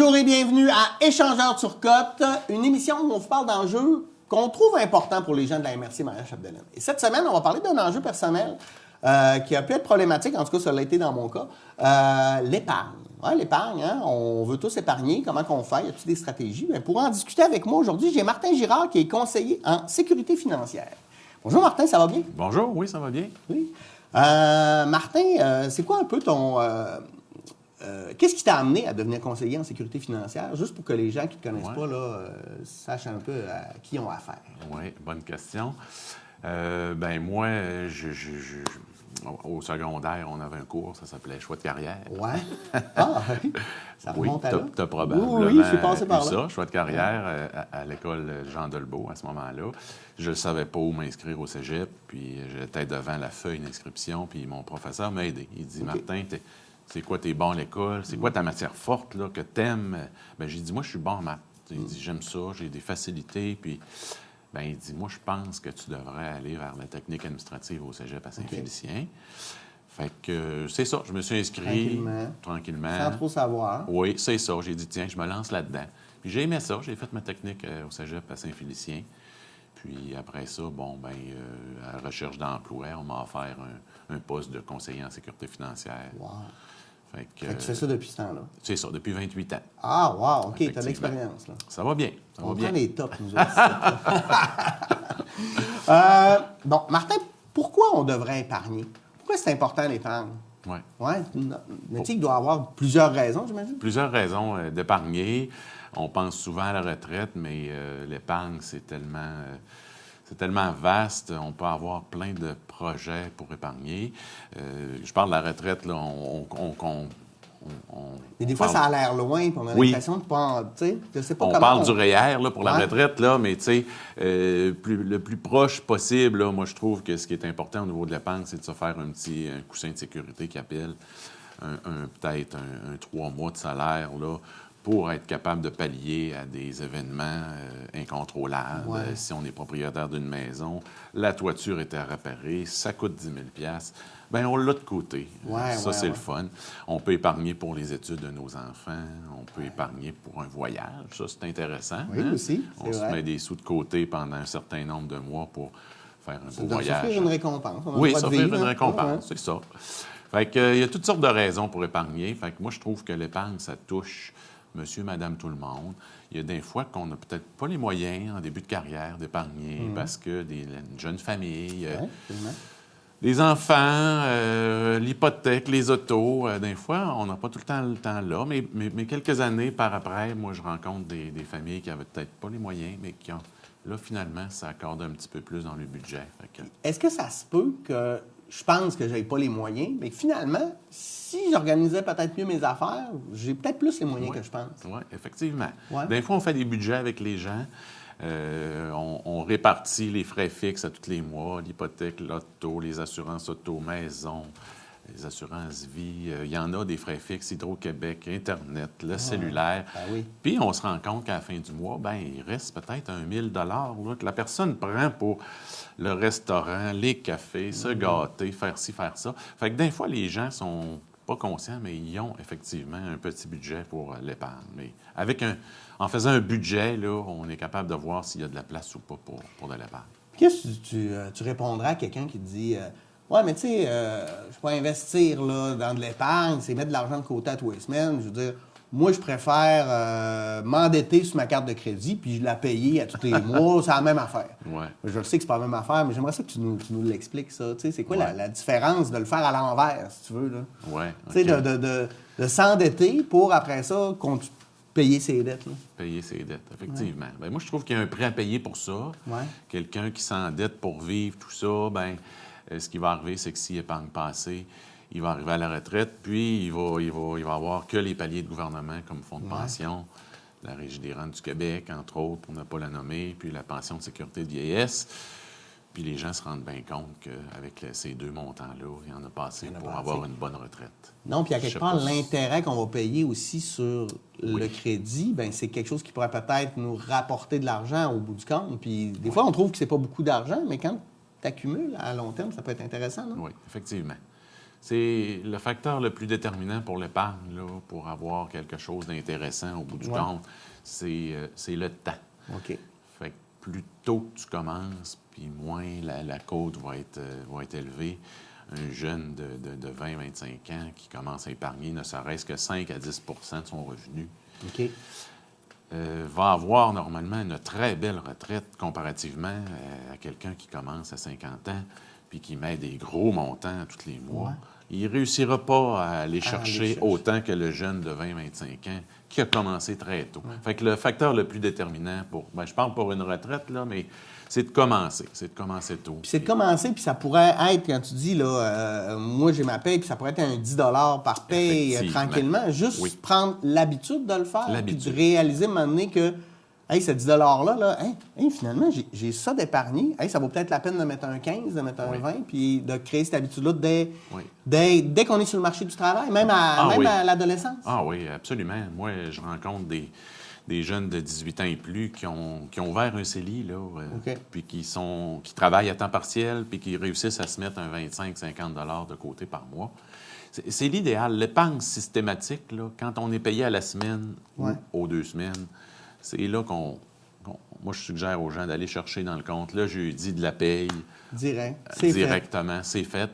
Bonjour et bienvenue à Échangeurs Turcotte, une émission où on vous parle d'enjeux qu'on trouve importants pour les gens de la MRC Maria-Chapdelaine. Et cette semaine, on va parler d'un enjeu personnel qui a pu être problématique, en tout cas ça l'a été dans mon cas, l'épargne. Ouais, l'épargne, hein? On veut tous épargner. Comment qu'on fait? Y a-t-il des stratégies? Bien, pour en discuter avec moi aujourd'hui, j'ai Martin Girard qui est conseiller en sécurité financière. Bonjour Martin, ça va bien? Bonjour, oui, ça va bien. Oui. Martin, c'est quoi un peu ton... qu'est-ce qui t'a amené à devenir conseiller en sécurité financière? Juste pour que les gens qui ne te connaissent pas là, sachent un peu à qui ils ont affaire. Oui, bonne question. Moi, au secondaire, on avait un cours, ça s'appelait Choix de carrière. Ouais. Ah, oui. Ça remonte à là. Tu as probablement oui, je suis passé par là. ça, Choix de carrière à l'école Jean Delbault à ce moment-là. Je ne savais pas où m'inscrire au cégep, puis j'étais devant la feuille d'inscription, puis mon professeur m'a aidé. Il dit, Martin, c'est quoi t'es bon à l'école? C'est quoi ta matière forte là, que t'aimes? Ben, j'ai dit, moi, je suis bon en maths. Il dit, j'aime ça, j'ai des facilités. Puis, ben, il dit, moi, je pense que tu devrais aller vers la technique administrative au cégep à Saint-Félicien. Fait que c'est ça, je me suis inscrit tranquillement. Sans trop savoir. Oui, c'est ça. J'ai dit, tiens, je me lance là-dedans. Puis j'ai aimé ça, j'ai fait ma technique au cégep à Saint-Félicien. Puis après ça, à la recherche d'emploi, on m'a offert un poste de conseiller en sécurité financière. Wow. Fait que tu fais ça depuis ce temps-là? C'est ça, depuis 28 ans. Ah, wow, OK, tu as de l'expérience, là. Ça va bien, On prend les tops, nous autres. Bon, Martin, pourquoi on devrait épargner? Pourquoi c'est important l'épargne? Oui. Oui, mais tu sais, il doit y avoir plusieurs raisons, j'imagine. Plusieurs raisons d'épargner. On pense souvent à la retraite, mais l'épargne, c'est tellement vaste. On peut avoir plein de projets pour épargner. Je parle de la retraite, là, mais des fois, ça a l'air loin, puis on a l'impression de pas... Tu sais, je sais pas comment... On parle du REER là, pour la retraite, là, mais tu sais, le plus proche possible, là, moi, je trouve que ce qui est important au niveau de l'épargne, c'est de se faire un coussin de sécurité qui appelle, peut-être un 3 mois de salaire, là, pour être capable de pallier à des événements incontrôlables. Ouais. Si on est propriétaire d'une maison, la toiture est à réparer, ça coûte 10 000 bien, on l'a de côté. C'est le fun. On peut épargner pour les études de nos enfants. On peut épargner pour un voyage. Ça, c'est intéressant. Oui, aussi. On se met des sous de côté pendant un certain nombre de mois pour faire un beau voyage. S'offrir une récompense. Oui, s'offrir une récompense, c'est ça. Fait que, il y a toutes sortes de raisons pour épargner. Fait que moi, je trouve que l'épargne, ça touche monsieur, madame, tout le monde. Il y a des fois qu'on n'a peut-être pas les moyens en début de carrière d'épargner parce que une jeune famille, les enfants, l'hypothèque, les autos, des fois, on n'a pas tout le temps là. Mais quelques années par après, moi, je rencontre des familles qui n'avaient peut-être pas les moyens, mais qui ont... Là, finalement, ça accorde un petit peu plus dans le budget. Est-ce que ça se peut que je pense que je n'ai pas les moyens, mais finalement, si j'organisais peut-être mieux mes affaires, j'ai peut-être plus les moyens que je pense? Oui, effectivement. Ouais. Des fois, on fait des budgets avec les gens. On répartit les frais fixes à tous les mois, l'hypothèque, l'auto, les assurances auto, maison, les assurances vie. Il y en a des frais fixes, Hydro-Québec, Internet, le cellulaire. Oui. Puis on se rend compte qu'à la fin du mois, il reste peut-être 1 000 là, que la personne prend pour le restaurant, les cafés, se gâter, faire ci, faire ça. Fait que des fois, les gens sont pas conscients, mais ils ont effectivement un petit budget pour l'épargne. Mais en faisant un budget, là, on est capable de voir s'il y a de la place ou pas pour de l'épargne. Qu'est-ce que tu répondras à quelqu'un qui te dit ouais, mais tu sais, je peux investir là, dans de l'épargne, c'est mettre de l'argent de côté à tous les semaines. Je veux dire, moi, je préfère m'endetter sur ma carte de crédit puis je la payer à tous les mois. C'est la même affaire. Ouais. Je le sais que c'est pas la même affaire, mais j'aimerais ça que tu nous l'expliques, ça. Tu sais, c'est quoi la différence de le faire à l'envers, si tu veux, là? Oui. Tu sais, de s'endetter pour, après ça, payer ses dettes, là. Payer ses dettes, effectivement. Ouais. Moi, je trouve qu'il y a un prix à payer pour ça. Ouais. Quelqu'un qui s'endette pour vivre, tout ça, ce qui va arriver, c'est que s'il épargne pas assez, il va arriver à la retraite, puis il va avoir que les paliers de gouvernement comme fonds de pension, la Régie des rentes du Québec, entre autres, pour ne pas la nommer, puis la pension de sécurité de vieillesse. Puis les gens se rendent bien compte qu'avec ces deux montants-là, il y en a pas assez pour avoir une bonne retraite. Non, puis à quelque part, l'intérêt qu'on va payer aussi sur le crédit, c'est quelque chose qui pourrait peut-être nous rapporter de l'argent au bout du compte. Puis des fois, on trouve que c'est pas beaucoup d'argent, mais quand tu accumules à long terme, ça peut être intéressant, non? Oui, effectivement. C'est le facteur le plus déterminant pour l'épargne, là, pour avoir quelque chose d'intéressant au bout du compte, c'est le temps. OK. Fait que plus tôt que tu commences, puis moins la cote va être élevée. Un jeune de 20-25 ans qui commence à épargner ne serait-ce que 5 à 10 de son revenu, OK. va avoir normalement une très belle retraite comparativement à quelqu'un qui commence à 50 ans puis qui met des gros montants tous les mois. Ouais. Il ne réussira pas à aller chercher autant que le jeune de 20-25 ans qui a commencé très tôt. Ouais. Fait que le facteur le plus déterminant pour... Bien, je parle pour une retraite, là, mais c'est de commencer. C'est de commencer tôt. Puis c'est de commencer, puis ça pourrait être, quand tu dis, là, moi, j'ai ma paye, puis ça pourrait être un 10 par paye tranquillement. Juste prendre l'habitude de le faire, puis de réaliser, à un moment donné, que, hey, ce 10 $-là, là, hey, finalement, j'ai ça d'épargner. Hey, ça vaut peut-être la peine de mettre un 15, de mettre un 20, puis de créer cette habitude-là dès qu'on est sur le marché du travail, même à l'adolescence. Ah oui, absolument. Moi, je rencontre des jeunes de 18 ans et plus qui ont ouvert un CELI, là, puis qui travaillent à temps partiel, puis qui réussissent à se mettre un 25-50 $ de côté par mois. C'est l'idéal. L'épargne systématique, là, quand on est payé à la semaine ou aux 2 semaines, c'est là moi, je suggère aux gens d'aller chercher dans le compte le jeudi de la paye. Directement, c'est fait.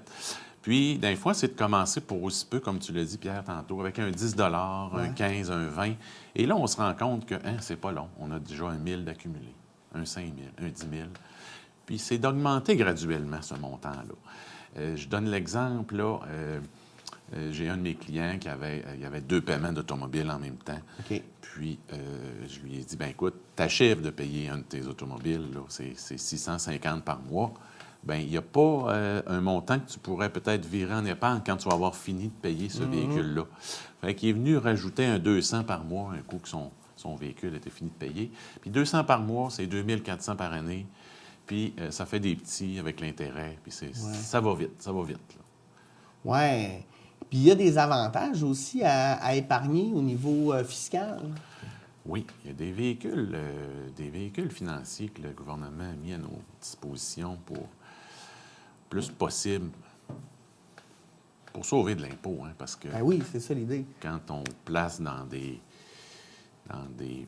Puis, des fois, c'est de commencer pour aussi peu, comme tu l'as dit, Pierre, tantôt, avec un 10 $, un 15, un 20. Et là, on se rend compte que c'est pas long. On a déjà un 1 000 d'accumulé, un 5 000, un 10 000. Puis, c'est d'augmenter graduellement ce montant-là. Je donne l'exemple, là. J'ai un de mes clients il y avait 2 paiements d'automobile en même temps. OK. Puis, je lui ai dit, bien, écoute, t'achèves de payer un de tes automobiles, là, c'est 650 par mois. Bien, il n'y a pas un montant que tu pourrais peut-être virer en épargne quand tu vas avoir fini de payer ce véhicule-là. Fait qu'il est venu rajouter un 200 par mois, un coup que son véhicule était fini de payer. Puis 200 par mois, c'est 2400 par année. Puis ça fait des petits avec l'intérêt. Puis ça va vite, là. Ouais. Puis il y a des avantages aussi à épargner au niveau fiscal. Oui, il y a des véhicules financiers que le gouvernement a mis à nos dispositions pour plus possible pour sauver de l'impôt, hein, parce que oui, c'est ça l'idée. Quand on place dans des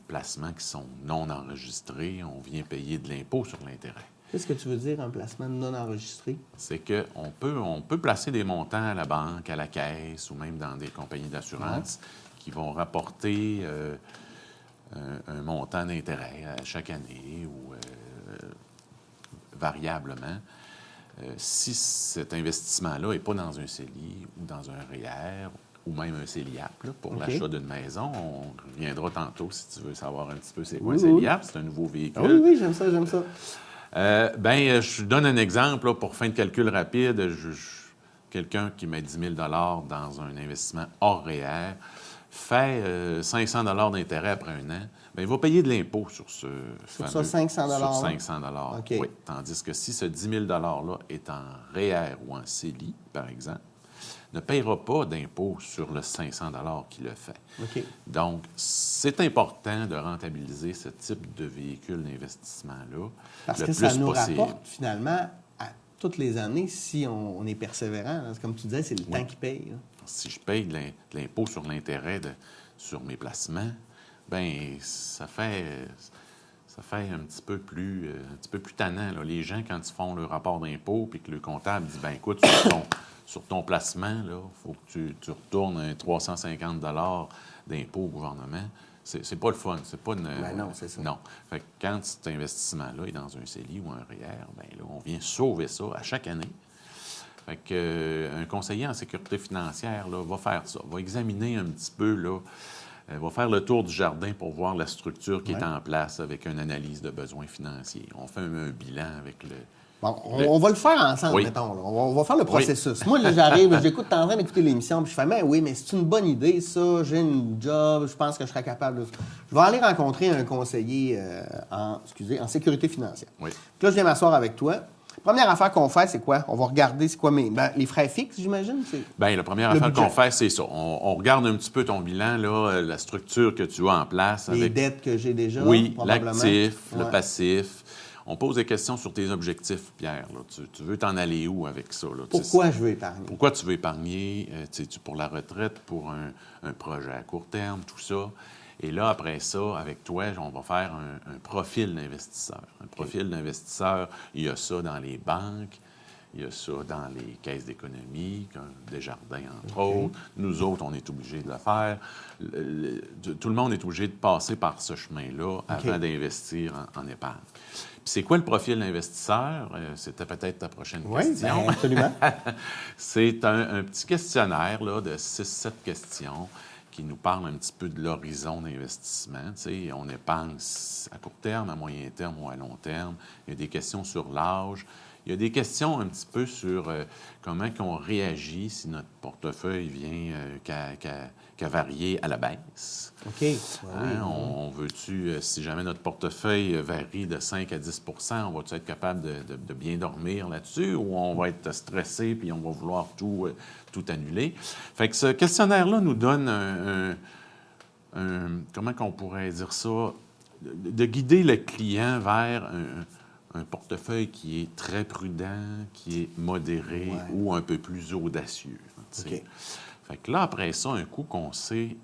placements qui sont non enregistrés, on vient payer de l'impôt sur l'intérêt. Qu'est-ce que tu veux dire, un placement non enregistré? C'est qu'on peut placer des montants à la banque, à la caisse ou même dans des compagnies d'assurance qui vont rapporter un montant d'intérêt à chaque année ou variablement. Si cet investissement-là n'est pas dans un CELI ou dans un REER ou même un CELIAP là, pour l'achat d'une maison, on reviendra tantôt si tu veux savoir un petit peu c'est quoi un CELIAP. C'est un nouveau véhicule. Oui, j'aime ça. Je donne un exemple là, pour fin de calcul rapide. Quelqu'un qui met 10 000 $ dans un investissement hors REER fait 500 $ d'intérêt après un an. Bien, il va payer de l'impôt sur ce Sur ça, 500 $. Sur 500 $. OK. Oui. Tandis que si ce 10 000 $-là est en REER ou en CELI, par exemple, ne paiera pas d'impôt sur le 500 $ qu'il a fait. OK. Donc, c'est important de rentabiliser ce type de véhicule d'investissement-là Parce le que plus ça nous possible. rapporte finalement à toutes les années si on est persévérant. Là. Comme tu disais, c'est le temps qui paye. Là. Si je paye de l'impôt sur l'intérêt sur mes placements, bien, ça fait un petit peu plus tannant. Là. Les gens, quand ils font le rapport d'impôt puis que le comptable dit, bien, écoute, sur ton placement, il faut que tu retournes un 350 $ d'impôt au gouvernement. C'est pas le fun. C'est pas une... non, c'est ça. Non. Fait que quand cet investissement-là est dans un CELI ou un REER, bien là, on vient sauver ça à chaque année. Fait que, un conseiller en sécurité financière là, va faire ça, va examiner un petit peu, là, va faire le tour du jardin pour voir la structure qui est en place avec une analyse de besoins financiers. On fait un bilan avec le... Bon, on va le faire ensemble, mettons. Là. On va faire le processus. Moi, là, j'arrive, j'écoute, t'es en train d'écouter l'émission, puis je fais, mais oui, mais c'est une bonne idée, ça. J'ai une job, je pense que je serais capable de... Je vais aller rencontrer un conseiller en sécurité financière. Oui. Puis là, je viens m'asseoir avec toi. Première affaire qu'on fait, c'est quoi? On va regarder, c'est quoi les frais fixes, j'imagine? Bien, la première affaire qu'on fait, c'est ça. On regarde un petit peu ton bilan, là, la structure que tu as en place. Les dettes que j'ai déjà, oui, probablement. l'actif, le passif. On pose des questions sur tes objectifs, Pierre. Là. Tu veux t'en aller où avec ça? Là? Pourquoi je veux épargner? Pourquoi tu veux épargner? Tu pour la retraite, pour un projet à court terme, tout ça. Et là, après ça, avec toi, on va faire un profil d'investisseur. Un profil d'investisseur, il y a ça dans les banques, il y a ça dans les caisses d'économie, comme Desjardins, entre autres. Nous autres, on est obligés de le faire. Tout le monde est obligé de passer par ce chemin-là avant d'investir en épargne. Puis c'est quoi le profil d'investisseur? C'était peut-être ta prochaine question. Oui, absolument. C'est un petit questionnaire là, de 6-7 questions qui nous parle un petit peu de l'horizon d'investissement. Tu sais, on épargne à court terme, à moyen terme ou à long terme. Il y a des questions sur l'âge. Il y a des questions un petit peu sur comment on réagit si notre portefeuille vient qu'à varier à la baisse. OK. Ouais, On veut-tu, si jamais notre portefeuille varie de 5 à 10 on va-tu être capable de bien dormir là-dessus ou on va être stressé puis on va vouloir tout annuler? Fait que ce questionnaire-là nous donne comment qu'on pourrait dire ça? De guider le client vers un portefeuille qui est très prudent, qui est modéré ou un peu plus audacieux. Okay. Fait que là, après ça, un coup qu'on sait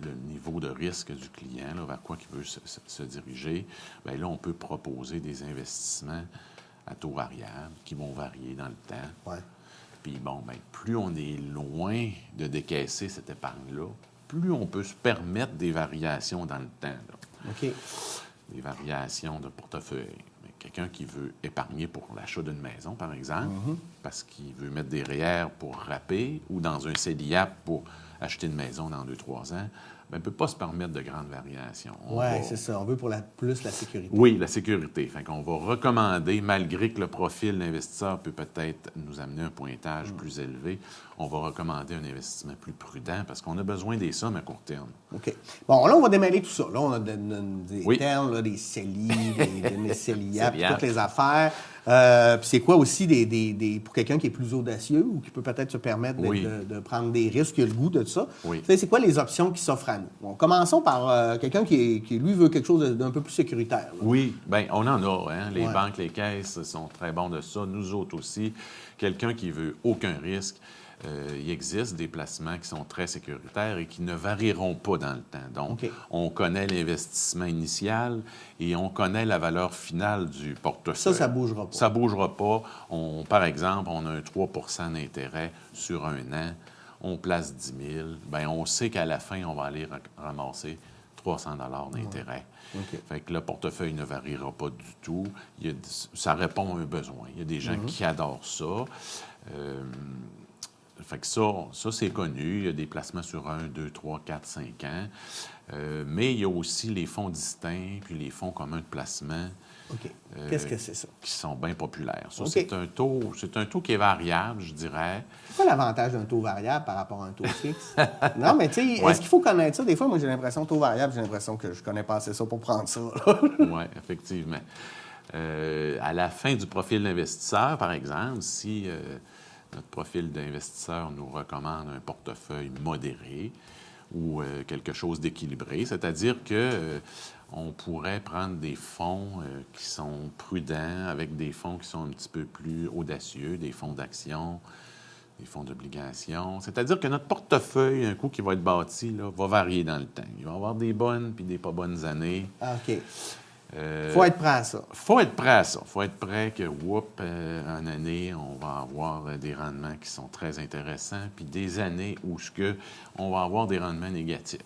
le niveau de risque du client, là, vers quoi il veut se diriger, bien là, on peut proposer des investissements à taux variable qui vont varier dans le temps. Ouais. Puis bon, bien, plus on est loin de décaisser cette épargne-là, plus on peut se permettre des variations dans le temps. Là. OK. Des variations de portefeuille. Quelqu'un qui veut épargner pour l'achat d'une maison, par exemple, parce qu'il veut mettre des REER pour râper ou dans un CELIAP pour acheter une maison dans 2-3 ans, bien, ne peut pas se permettre de grandes variations. Oui, c'est ça. On veut pour plus la sécurité. Oui, la sécurité. Fait qu'on va recommander, malgré que le profil d'investisseur peut peut-être nous amener un pointage plus élevé, on va recommander un investissement plus prudent parce qu'on a besoin des sommes à court terme. OK. Bon, là, on va démêler tout ça. Là, on a des termes, là, des CELI, des CELIAP, toutes les affaires. Puis c'est quoi aussi pour quelqu'un qui est plus audacieux ou qui peut peut-être se permettre de prendre des risques, qui a le goût de ça? Oui. C'est quoi les options qui s'offrent à nous? Bon, commençons par quelqu'un qui, lui, veut quelque chose d'un peu plus sécuritaire. Là. Oui, bien, on en a. Hein? Les banques, les caisses sont très bons de ça. Nous autres aussi. Quelqu'un qui veut aucun risque. Il existe des placements qui sont très sécuritaires et qui ne varieront pas dans le temps. Donc, on connaît l'investissement initial et on connaît la valeur finale du portefeuille. Ça ne bougera pas. Ça ne bougera pas. Par exemple, on a un 3 d'intérêt sur un an. On place 10 000. Bien, on sait qu'à la fin, on va aller ramasser 300 d'intérêt. Fait que le portefeuille ne variera pas du tout. Ça répond à un besoin. Il y a des gens qui adorent ça. Fait que ça, c'est connu. Il y a des placements sur 1, 2, 3, 4, 5 ans. Mais il y a aussi les fonds distincts puis les fonds communs de placement. OK. Qu'est-ce que c'est ça? Qui sont bien populaires. Ça, c'est un taux qui est variable, je dirais. C'est quoi l'avantage d'un taux variable par rapport à un taux fixe? Non, mais tu sais, est-ce qu'il faut connaître ça? Des fois, moi, j'ai l'impression, taux variable, j'ai l'impression que je connais pas assez ça pour prendre ça. Oui, effectivement. À la fin du profil d'investisseur, par exemple, si notre profil d'investisseur nous recommande un portefeuille modéré ou quelque chose d'équilibré, c'est-à-dire que on pourrait prendre des fonds qui sont prudents avec des fonds qui sont un petit peu plus audacieux, des fonds d'action, des fonds d'obligation. C'est-à-dire que notre portefeuille, un coup qui va être bâti, là, va varier dans le temps. Il va y avoir des bonnes puis des pas bonnes années. OK. Faut être prêt à ça. Faut être prêt à ça. Faut être prêt que, une année, on va avoir des rendements qui sont très intéressants, puis des années où on va avoir des rendements négatifs.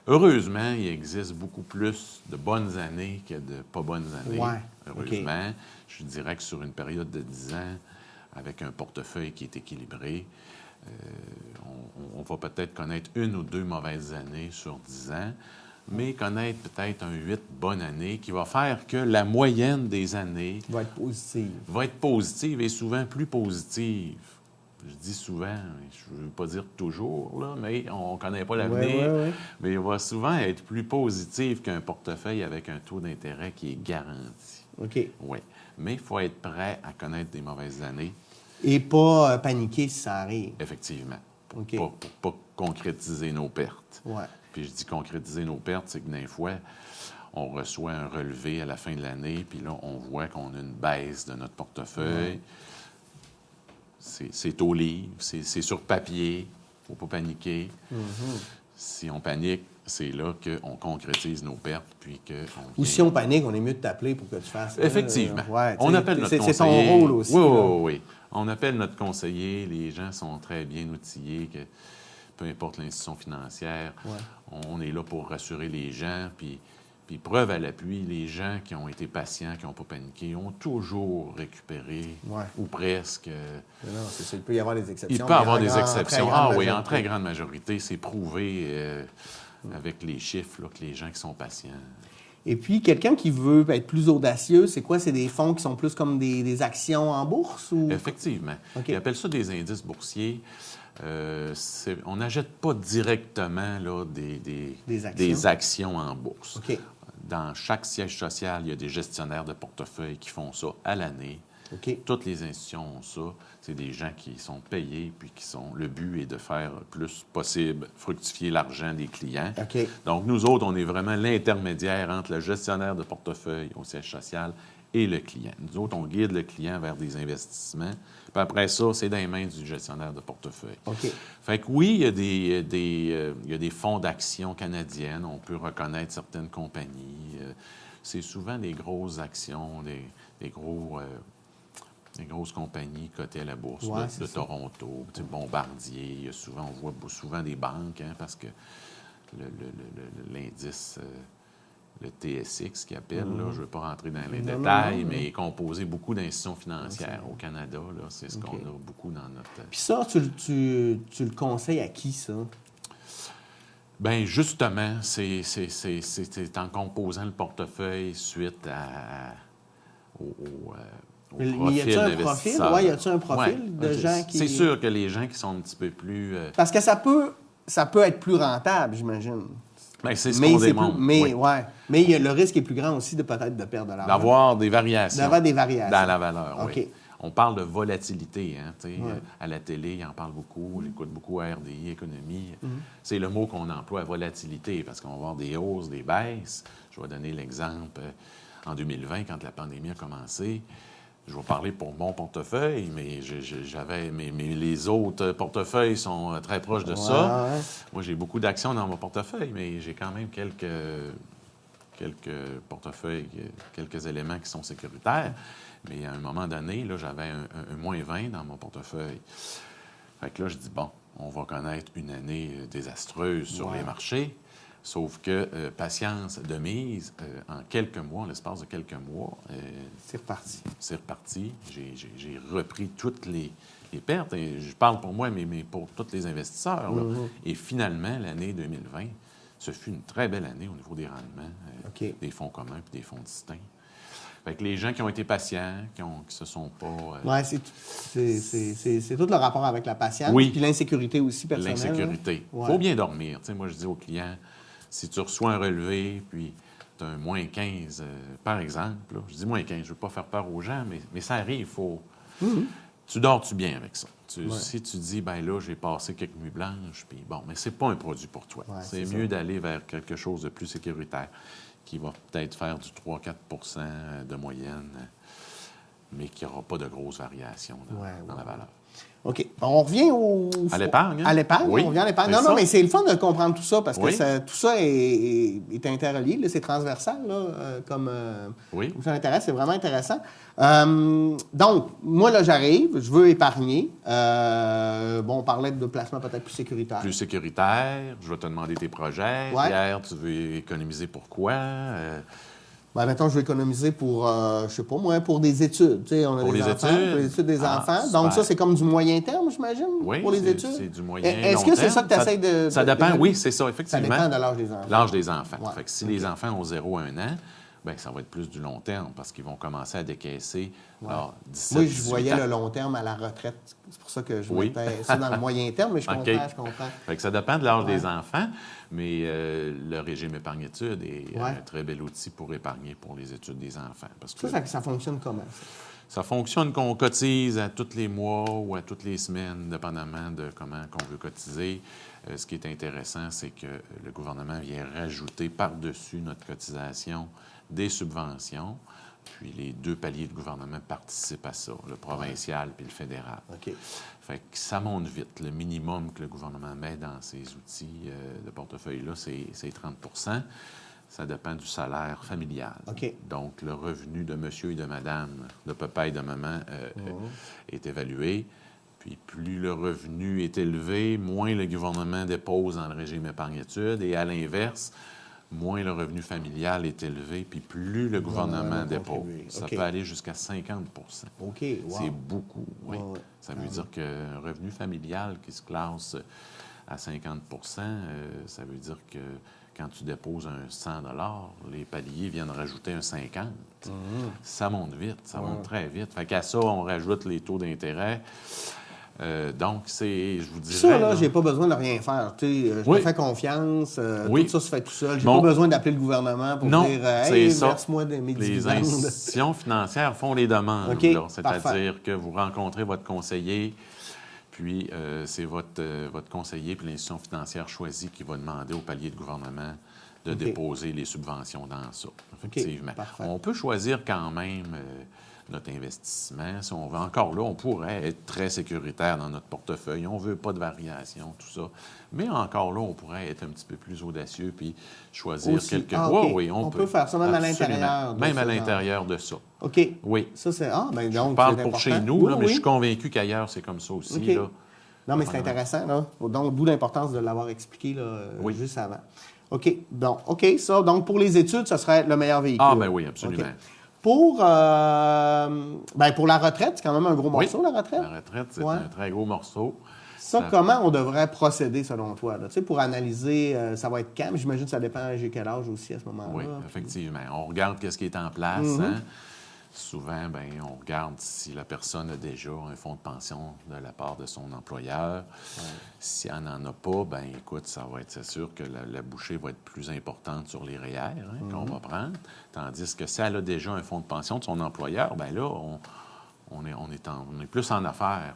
Heureusement, il existe beaucoup plus de bonnes années que de pas bonnes années. Ouais. Heureusement, je dirais que sur une période de 10 ans, avec un portefeuille qui est équilibré, on va peut-être connaître 1 ou 2 mauvaises années sur 10 ans, mais connaître peut-être 8 bonnes années qui va faire que la moyenne des années va être positive. Va être positive et souvent plus positive. Je dis souvent, je ne veux pas dire toujours, là, mais on ne connaît pas l'avenir, mais il va souvent être plus positif qu'un portefeuille avec un taux d'intérêt qui est garanti. OK. Oui, mais il faut être prêt à connaître des mauvaises années. Et pas paniquer si ça arrive. Effectivement, pour OK. ne pas concrétiser nos pertes. Ouais. Puis je dis concrétiser nos pertes, c'est que des fois, on reçoit un relevé à la fin de l'année, puis là, on voit qu'on a une baisse de notre portefeuille. C'est au livre, c'est sur papier, il ne faut pas paniquer. Si on panique, c'est là qu'on concrétise nos pertes, puis que... Ou si on panique, on est mieux de t'appeler pour que tu fasses... Effectivement. On appelle notre conseiller. C'est ton rôle aussi. Oui. On appelle notre conseiller. Les gens sont très bien outillés, peu importe l'institution financière. On est là pour rassurer les gens, puis preuve à l'appui, les gens qui ont été patients, qui n'ont pas paniqué, ont toujours récupéré, ou presque. Non, c'est ça. Il peut y avoir des exceptions. Il peut y avoir des exceptions. En très grande majorité, c'est prouvé avec les chiffres là, que les gens qui sont patients. Et puis, quelqu'un qui veut être plus audacieux, c'est quoi? C'est des fonds qui sont plus comme des actions en bourse? Ou... Effectivement. Ils appellent ça des indices boursiers. On n'achète pas directement là, des actions en bourse. Dans chaque siège social, il y a des gestionnaires de portefeuille qui font ça à l'année. Toutes les institutions ont ça. C'est des gens qui sont payés, puis le but est de faire le plus possible fructifier l'argent des clients. Donc, nous autres, on est vraiment l'intermédiaire entre le gestionnaire de portefeuille au siège social et le client. Nous autres, on guide le client vers des investissements. Puis après ça, c'est dans les mains du gestionnaire de portefeuille. Fait que oui, il y a des fonds d'action canadiennes. On peut reconnaître certaines compagnies. C'est souvent des grosses actions, des grosses compagnies cotées à la bourse de Toronto, Bombardier. On voit souvent des banques, parce que l'indice... le TSX qui appelle, là, je ne veux pas rentrer dans les détails, mais il est composé beaucoup d'institutions financières au Canada. C'est ce qu'on a beaucoup dans notre... Puis ça, tu le conseilles à qui, ça? Bien, justement, c'est en composant le portefeuille suite au profil d'investisseur. Y a-t-il un profil de gens qui... C'est sûr que les gens qui sont un petit peu plus... Parce que ça peut être plus rentable, j'imagine. Bien, c'est ce qu'on démontre. Mais le risque est plus grand aussi de peut-être de perdre de l'argent. D'avoir des variations. Dans la valeur, oui. On parle de volatilité. À la télé, ils en parlent beaucoup. J'écoute beaucoup à RDI, Économie. C'est le mot qu'on emploie, volatilité, parce qu'on va avoir des hausses, des baisses. Je vais donner l'exemple en 2020, quand la pandémie a commencé. Je vais parler pour mon portefeuille, mais les autres portefeuilles sont très proches de ça. Moi, j'ai beaucoup d'actions dans mon portefeuille, mais j'ai quand même quelques portefeuilles, quelques éléments qui sont sécuritaires. Mais à un moment donné, là, j'avais un moins 20 dans mon portefeuille. Fait que là, je dis, bon, on va connaître une année désastreuse sur les marchés. Sauf que patience de mise, en quelques mois, en l'espace de quelques mois... c'est reparti. C'est reparti. J'ai repris toutes les pertes. Et je parle pour moi, mais pour tous les investisseurs. Là. Et finalement, l'année 2020, ce fut une très belle année au niveau des rendements, des fonds communs et des fonds distincts. Fait que les gens qui ont été patients, qui se sont pas... c'est tout le rapport avec la patience. Puis l'insécurité aussi personnelle. L'insécurité. Il faut bien dormir. T'sais, moi, je dis aux clients... Si tu reçois un relevé, puis tu as un moins 15, par exemple, là, je dis moins 15, je ne veux pas faire peur aux gens, mais ça arrive, il faut... Tu dors-tu bien avec ça? Si tu dis, bien là, j'ai passé quelques nuits blanches, puis bon, mais c'est pas un produit pour toi. C'est mieux d'aller vers quelque chose de plus sécuritaire, qui va peut-être faire du 3-4 % de moyenne, mais qui n'aura pas de grosses variations dans la valeur. OK. On revient à l'épargne. À l'épargne, on revient à l'épargne. Non, mais c'est le fun de comprendre tout ça parce que tout ça est interrelié, là, c'est transversal, là, comme ça m'intéresse, c'est vraiment intéressant. Donc, moi, là, j'arrive, je veux épargner. On parlait de placement peut-être plus sécuritaire. Plus sécuritaire, je vais te demander tes projets. Pierre, tu veux économiser pourquoi? Mettons, je vais économiser pour, je sais pas moi, pour des études. Tu sais, on a pour des enfants, études? Pour les études des enfants. Super. Donc, ça, c'est comme du moyen terme, j'imagine, pour les études? Oui, c'est du moyen Est-ce que c'est ça que tu essaies de... Ça dépend, oui, c'est ça, effectivement. Ça dépend de l'âge des enfants. L'âge des enfants. Fait que si les enfants ont 0 à 1 an, bien, ça va être plus du long terme parce qu'ils vont commencer à décaisser. Ouais. Alors, Moi, je voyais ans. le long terme à la retraite. C'est pour ça que je mettais ça dans le moyen terme, mais je comprends, je comprends. Fait que ça dépend de l'âge des enfants, mais le régime épargne-études est un très bel outil pour épargner pour les études des enfants. Parce que ça fonctionne comment, ça? Ça fonctionne qu'on cotise à tous les mois ou à toutes les semaines, dépendamment de comment on veut cotiser. Ce qui est intéressant, c'est que le gouvernement vient rajouter par-dessus notre cotisation des subventions. Puis les 2 paliers de gouvernement participent à ça, le provincial puis le fédéral. OK. Fait que ça monte vite. Le minimum que le gouvernement met dans ses outils de portefeuille-là, c'est 30 %. Ça dépend du salaire familial. OK. Donc, le revenu de monsieur et de madame, de papa et de maman est évalué. Puis, plus le revenu est élevé, moins le gouvernement dépose dans le régime épargne-études. Et à l'inverse, moins le revenu familial est élevé, puis plus le gouvernement dépose. Ça peut aller jusqu'à 50 %. OK, wow. C'est beaucoup, oui. Ouais. Ça veut dire qu'un revenu familial qui se classe à 50 ça veut dire que quand tu déposes un 100 les paliers viennent rajouter un 50 Ça monte vite, ça monte très vite. Fait qu'à ça, on rajoute les taux d'intérêt. Donc, je vous dirais... Ça, là, j'ai pas besoin de rien faire. Je me fais confiance. Tout ça se fait tout seul. J'ai pas besoin d'appeler le gouvernement pour dire « Hey, verse-moi mes dividendes. » Les institutions financières font les demandes. Okay, c'est-à-dire que vous rencontrez votre conseiller, puis c'est votre conseiller puis l'institution financière choisie qui va demander au palier de gouvernement de déposer les subventions dans ça, effectivement. On peut choisir quand même notre investissement. Si on veut, encore là, on pourrait être très sécuritaire dans notre portefeuille. On ne veut pas de variation, tout ça. Mais encore là, on pourrait être un petit peu plus audacieux puis choisir quelques... Oui, on peut faire ça même à l'intérieur. Même à l'intérieur de ça. OK. Oui. Ça, c'est... donc, je parle pour chez nous, là, mais je suis convaincu qu'ailleurs, c'est comme ça aussi. Là. Non, mais c'est intéressant. Là. Donc, d'où l'importance de l'avoir expliqué là, juste avant. OK. Donc, ça. Donc, pour les études, ce serait le meilleur véhicule. Ah, bien oui, absolument. Okay. Pour la retraite, c'est quand même un gros morceau, la retraite? La retraite, c'est un très gros morceau. Ça, comment on devrait procéder, selon toi? Là? Pour analyser, ça va être quand? J'imagine que ça dépend j'ai quel âge aussi à ce moment-là. Oui, effectivement. On regarde ce qui est en place. Souvent, on regarde si la personne a déjà un fonds de pension de la part de son employeur. Si elle n'en a pas, écoute, c'est sûr que la bouchée va être plus importante sur les REER qu'on va prendre. Tandis que si elle a déjà un fonds de pension de son employeur, là, on est plus en affaires.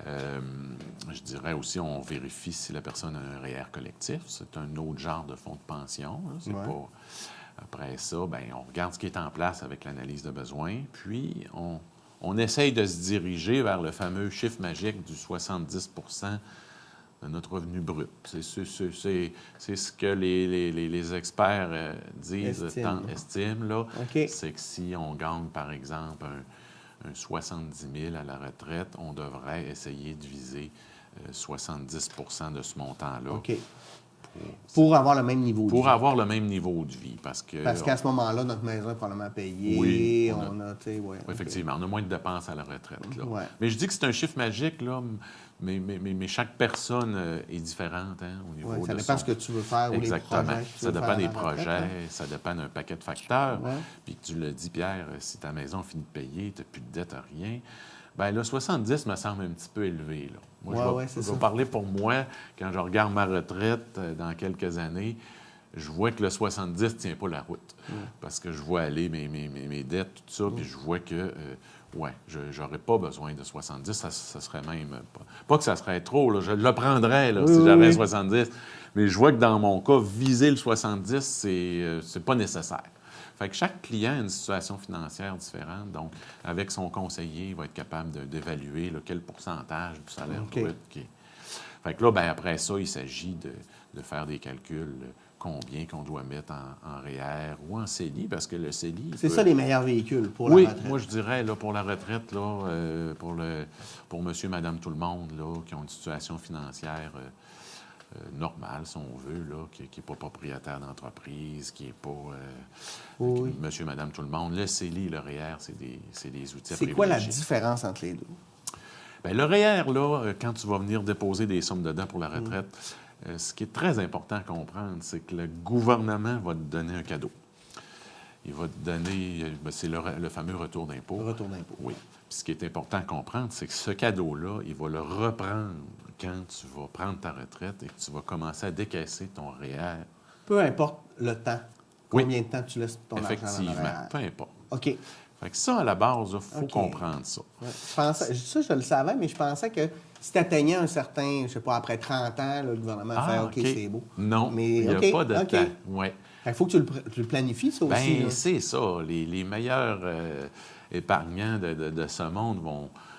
Je dirais aussi, on vérifie si la personne a un REER collectif. C'est un autre genre de fonds de pension. Là. C'est pas... Après ça, on regarde ce qui est en place avec l'analyse de besoins, puis on essaye de se diriger vers le fameux chiffre magique du 70 de notre revenu brut. C'est ce que les experts estiment là. C'est que si on gagne, par exemple, un 70 000 à la retraite, on devrait essayer de viser 70 de ce montant-là. Pour avoir le même niveau de vie. Pour avoir le même niveau de vie. Parce qu'à ce moment-là, notre maison est probablement payée. Oui. Effectivement, on a moins de dépenses à la retraite. Là. Mais je dis que c'est un chiffre magique, là, mais chaque personne est différente au niveau de ça dépend de ce que tu veux faire. Exactement. Ou les projets ça dépend des projets, ça dépend d'un paquet de facteurs. Ouais. Puis tu l'as dit, Pierre, si ta maison finit de payer, tu n'as plus de dette à rien, le 70 me semble un petit peu élevé. Là. Moi, je vais parler pour moi. Quand je regarde ma retraite dans quelques années, je vois que le 70 ne tient pas la route. Parce que je vois aller mes dettes, tout ça, puis je vois que, je n'aurais pas besoin de 70. Ça serait même... Pas que ça serait trop, là, je le prendrais là, si j'avais 70. Mais je vois que dans mon cas, viser le 70, c'est pas nécessaire. Fait que chaque client a une situation financière différente. Donc, avec son conseiller, il va être capable d'évaluer quel pourcentage du salaire brut. Fait que là, après ça, il s'agit de faire des calculs, combien qu'on doit mettre en REER ou en CELI, parce que le CELI... C'est ça les meilleurs véhicules pour la retraite? Oui, moi, je dirais, là, pour la retraite, là, pour monsieur, madame, tout le monde, là, qui ont une situation financière... normal, si on veut, là, qui n'est pas propriétaire d'entreprise, qui n'est pas monsieur, madame, tout le monde. Le CELI, le REER, c'est des outils à privilégier. C'est quoi la différence entre les deux? Le REER, là, quand tu vas venir déposer des sommes dedans pour la retraite, ce qui est très important à comprendre, c'est que le gouvernement va te donner un cadeau. il va te donner, c'est le fameux retour d'impôt. Le retour d'impôt. Oui. Puis ce qui est important à comprendre, c'est que ce cadeau-là, il va le reprendre quand tu vas prendre ta retraite et que tu vas commencer à décaisser ton REER. Peu importe le temps. Oui. Combien de temps tu laisses ton argent dans le Effectivement, REER. peu importe. OK. Fait que ça, à la base, il faut OK. comprendre ça. Ouais. Je le savais, mais je pensais que si tu atteignais un certain, je sais pas, après 30 ans, là, le gouvernement fait OK, c'est beau. Non, mais, il n'y a OK, pas de OK. temps. Ouais. Il faut que tu le planifies, ça aussi. Bien, là. c'est ça. Les meilleurs épargnants de ce monde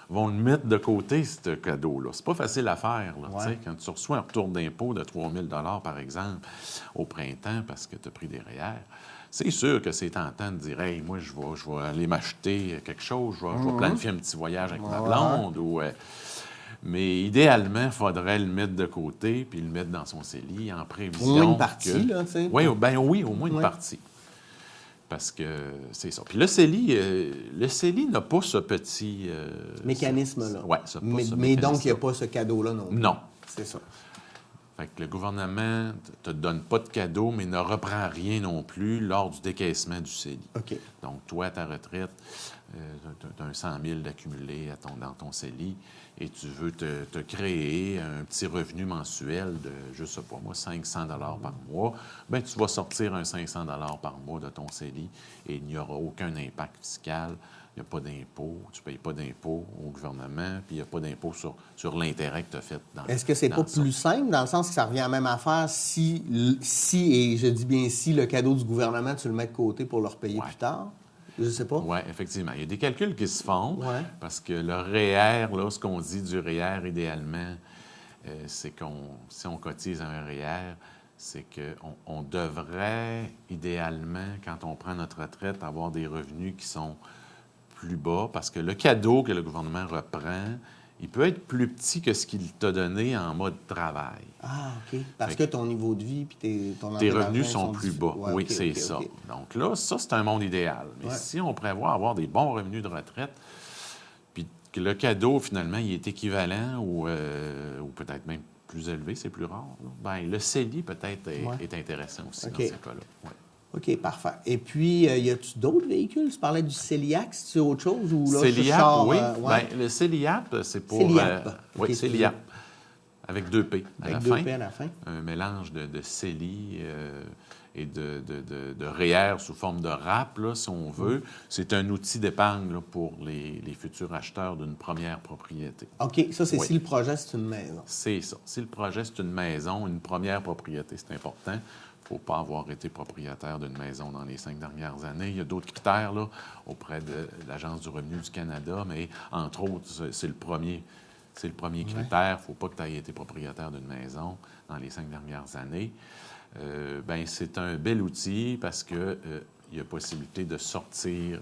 vont le mettre de côté, ce cadeau-là. C'est pas facile à faire. Là, Ouais. quand tu reçois un retour d'impôt de 3 000 par exemple, au printemps, parce que tu as pris des REER, c'est sûr que c'est tentant de dire « Hey, moi, je vais aller m'acheter quelque chose, je vais planifier un petit voyage avec ma blonde. » Mais idéalement, il faudrait le mettre de côté puis le mettre dans son CELI en prévision. Au moins une partie, là, tu sais. Oui, oui, au moins une partie. Parce que c'est ça. Puis le CELI n'a pas ce petit... mécanisme-là. Oui, ça n'a pas ce mais donc, il n'y a mécanisme-là. pas ce cadeau-là non plus. Non. C'est ça. Fait que le gouvernement ne te donne pas de cadeau, mais ne reprend rien non plus lors du décaissement du CELI. OK. Donc, toi, à ta retraite, tu as un 100 000 d'accumulé dans ton CELI et tu veux te créer un petit revenu mensuel de, je ne sais pas moi, 500 par mois, bien, tu vas sortir un 500 par mois de ton CELI et il n'y aura aucun impact fiscal. Il n'y a pas d'impôt, tu ne payes pas d'impôt au gouvernement, puis il n'y a pas d'impôt sur l'intérêt que tu as fait dans Est-ce que c'est pas plus simple, dans le sens que ça revient à la même affaire, si, et je dis bien si, le cadeau du gouvernement, tu le mets de côté pour le repayer plus tard? Je sais pas. Oui, effectivement. Il y a des calculs qui se font, parce que le REER, là, ce qu'on dit du REER, idéalement, c'est si on cotise à un REER, c'est qu'on devrait, idéalement, quand on prend notre retraite, avoir des revenus qui sont plus bas, parce que le cadeau que le gouvernement reprend, il peut être plus petit que ce qu'il t'a donné en mode travail. Ah, OK. Parce que ton niveau de vie puis tes revenus sont plus bas. Ouais, oui, okay, c'est okay, ça. okay. Donc là, ça, c'est un monde idéal. Mais si on prévoit avoir des bons revenus de retraite, puis que le cadeau, finalement, il est équivalent ou peut-être même plus élevé, c'est plus rare, bien, le CELI, peut-être, est intéressant aussi dans ces cas-là. Ouais. OK, parfait. Et puis, y a-tu d'autres véhicules? Tu parlais du CELIAC, c'est autre chose? Ou là, CELIAP, oui. Ouais. Bien, le CELIAP, c'est pour... CELIAP. Oui, CELIAP. Avec 2 P à la fin. Avec 2 P à la fin. Un mélange de CELI et de REER sous forme de RAP, là, si on veut. C'est un outil d'épargne là, pour les futurs acheteurs d'une première propriété. OK, ça, c'est si le projet, c'est une maison. C'est ça. Si le projet, c'est une maison, une première propriété, c'est important. Il ne faut pas avoir été propriétaire d'une maison dans les 5 dernières années. Il y a d'autres critères là, auprès de l'Agence du revenu du Canada, mais entre autres, c'est le premier critère. Il ne faut pas que tu aies été propriétaire d'une maison dans les 5 dernières années. Bien, c'est un bel outil parce qu'il y a possibilité de sortir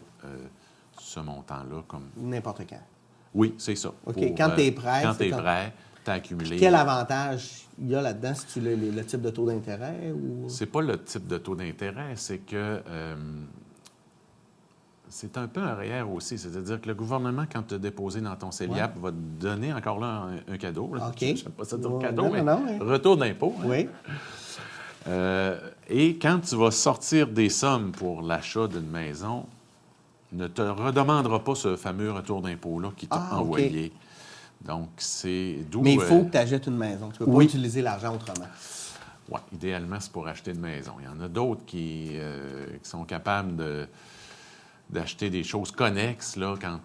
ce montant-là comme... N'importe quand. Oui, c'est ça. OK, quand tu es prêt. Quand tu es prêt, tu as accumulé... Puis quel avantage il y a là-dedans, si tu le type de taux d'intérêt? Ou... C'est pas le type de taux d'intérêt, c'est que... c'est un peu un REER aussi. C'est-à-dire que le gouvernement, quand tu as déposé dans ton CELIAP, va te donner encore là un cadeau. Là. OK. Je ne sais pas ça dire cadeau, mais mais... retour d'impôt. Hein? Oui. Et quand tu vas sortir des sommes pour l'achat d'une maison, ne te redemandera pas ce fameux retour d'impôt-là qui t'a envoyé. Donc, c'est d'où... Mais il faut que tu achètes une maison. Tu ne peux pas utiliser l'argent autrement. Oui, idéalement, c'est pour acheter une maison. Il y en a d'autres qui sont capables d'acheter des choses connexes là, quand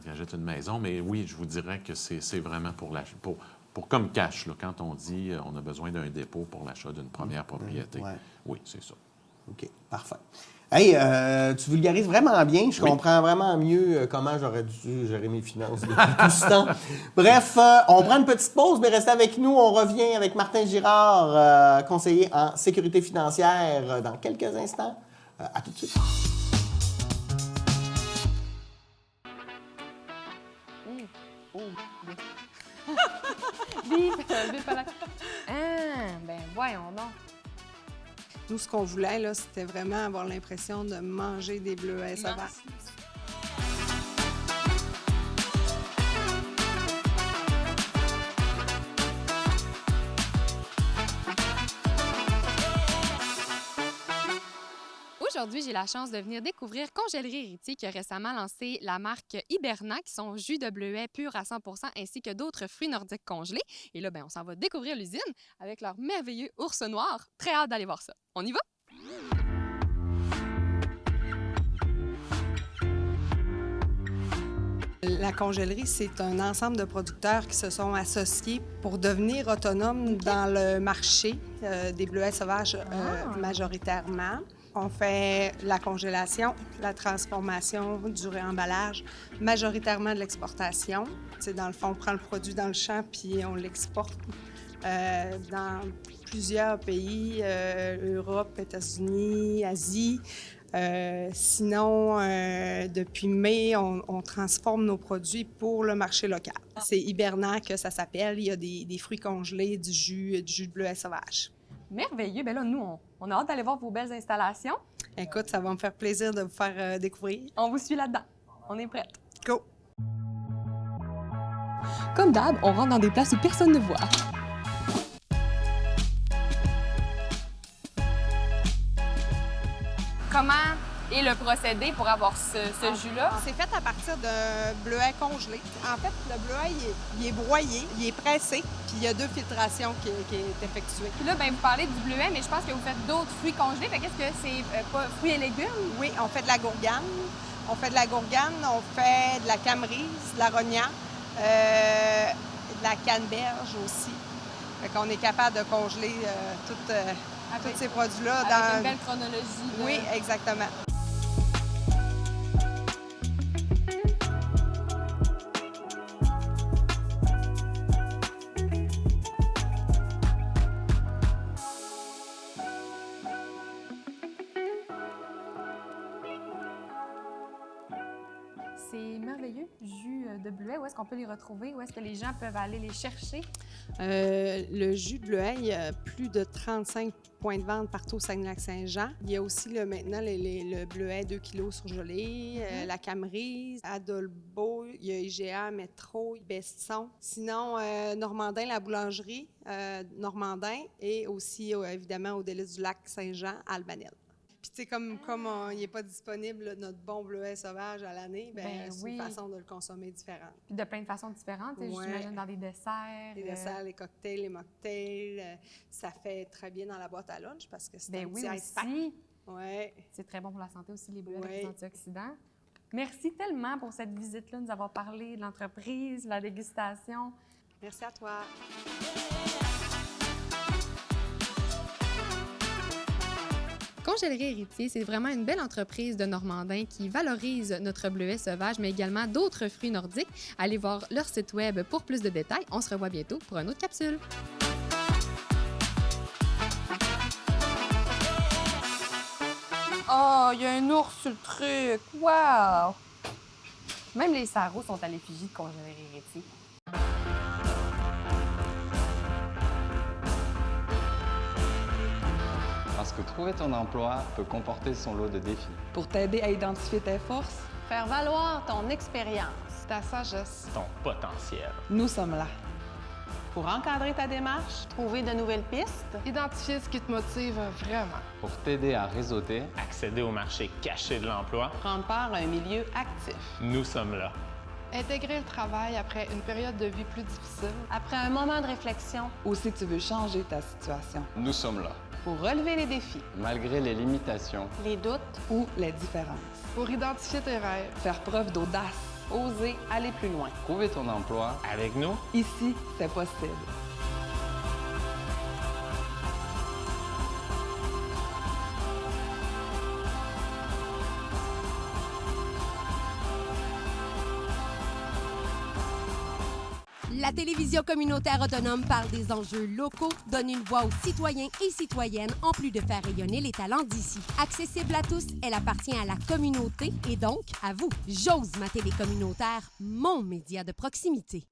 ils achètent une maison. Mais oui, je vous dirais que c'est vraiment pour comme cash, là, quand on dit on a besoin d'un dépôt pour l'achat d'une première propriété. Ouais. Oui, c'est ça. OK, parfait. Hey, tu vulgarises vraiment bien. Je comprends vraiment mieux comment j'aurais dû gérer mes finances depuis tout ce temps. Bref, on prend une petite pause, mais restez avec nous. On revient avec Martin Girard, conseiller en sécurité financière, dans quelques instants. À tout de suite. Ben voyons donc. Nous, ce qu'on voulait, là, c'était vraiment avoir l'impression de manger des bleuets sauvages. Où Aujourd'hui, j'ai la chance de venir découvrir Congèlerie Héritier qui a récemment lancé la marque Hiberna, qui sont jus de bleuet pur à 100%, ainsi que d'autres fruits nordiques congelés. Et là, on s'en va découvrir l'usine avec leur merveilleux ours noir. Très hâte d'aller voir ça. On y va? La congèlerie, c'est un ensemble de producteurs qui se sont associés pour devenir autonomes dans le marché des bleuets sauvages majoritairement. On fait la congélation, la transformation du réemballage, majoritairement de l'exportation. Dans le fond, on prend le produit dans le champ puis on l'exporte dans plusieurs pays, Europe, États-Unis, Asie. Sinon, depuis mai, on transforme nos produits pour le marché local. C'est Hiberna que ça s'appelle. Il y a des fruits congelés, du jus de bleuet sauvage. Merveilleux. Bien là, nous, on a hâte d'aller voir vos belles installations. Écoute, ça va me faire plaisir de vous faire découvrir. On vous suit là-dedans. On est prêts. Go! Comme d'hab, on rentre dans des places où personne ne voit. Comment est le procédé pour avoir ce jus-là? C'est fait à partir d'un bleuet congelé. En fait, le bleuet, il est broyé, il est pressé, puis il y a 2 filtrations qui est effectuée. Puis là, vous parlez du bleuet, mais je pense que vous faites d'autres fruits congelés. Fait qu'est-ce que c'est pas fruits et légumes? Oui, on fait de la gourgane. On fait de la camerise, de la rognan, de la canneberge aussi. Fait qu'on est capable de congeler tous ces produits-là. Avec une belle chronologie. Là. Oui, exactement. Ces merveilleux jus de bleuet, où est-ce qu'on peut les retrouver? Où est-ce que les gens peuvent aller les chercher? Le jus de bleuet, il y a plus de 35 points de vente partout au Saguenay-Lac-Saint-Jean. Il y a aussi maintenant le bleuet 2 kg surgelé, la camerise, Adolbo, il y a IGA, Métro, Besson. Sinon, Normandin, la boulangerie, Normandin, et aussi, évidemment, au Délices du Lac-Saint-Jean, Albanel. Puis, tu sais, comme il n'est pas disponible, notre bon bleuet sauvage à l'année, c'est une façon de le consommer différente. Puis de plein de façons différentes, j'imagine dans des desserts. Les desserts, les cocktails, les mocktails. Ça fait très bien dans la boîte à lunch parce que c'est un petit ice pack. Ouais. C'est très bon pour la santé aussi, les bleuets avec des antioxydants. Merci tellement pour cette visite-là, nous avoir parlé de l'entreprise, la dégustation. Merci à toi. Congèlerie Héritier, c'est vraiment une belle entreprise de Normandin qui valorise notre bleuet sauvage, mais également d'autres fruits nordiques. Allez voir leur site web pour plus de détails. On se revoit bientôt pour une autre capsule. Oh, il y a un ours sur le truc! Wow! Même les sarraux sont à l'effigie de Congèlerie Héritier. Parce que trouver ton emploi peut comporter son lot de défis. Pour t'aider à identifier tes forces, faire valoir ton expérience, ta sagesse, ton potentiel. Nous sommes là. pour encadrer ta démarche, trouver de nouvelles pistes, identifier ce qui te motive vraiment, pour t'aider à réseauter, accéder au marché caché de l'emploi, prendre part à un milieu actif. Nous sommes là. intégrer le travail après une période de vie plus difficile, Après un moment de réflexion, ou si tu veux changer ta situation, nous sommes là. pour relever les défis, Malgré les limitations, les doutes, ou les différences. Pour identifier tes rêves, faire preuve d'audace. oser aller plus loin. trouver ton emploi, Avec nous, Ici, c'est possible. La télévision communautaire autonome parle des enjeux locaux, donne une voix aux citoyens et citoyennes en plus de faire rayonner les talents d'ici. Accessible à tous, elle appartient à la communauté et donc à vous. J'ose ma télé communautaire, mon média de proximité.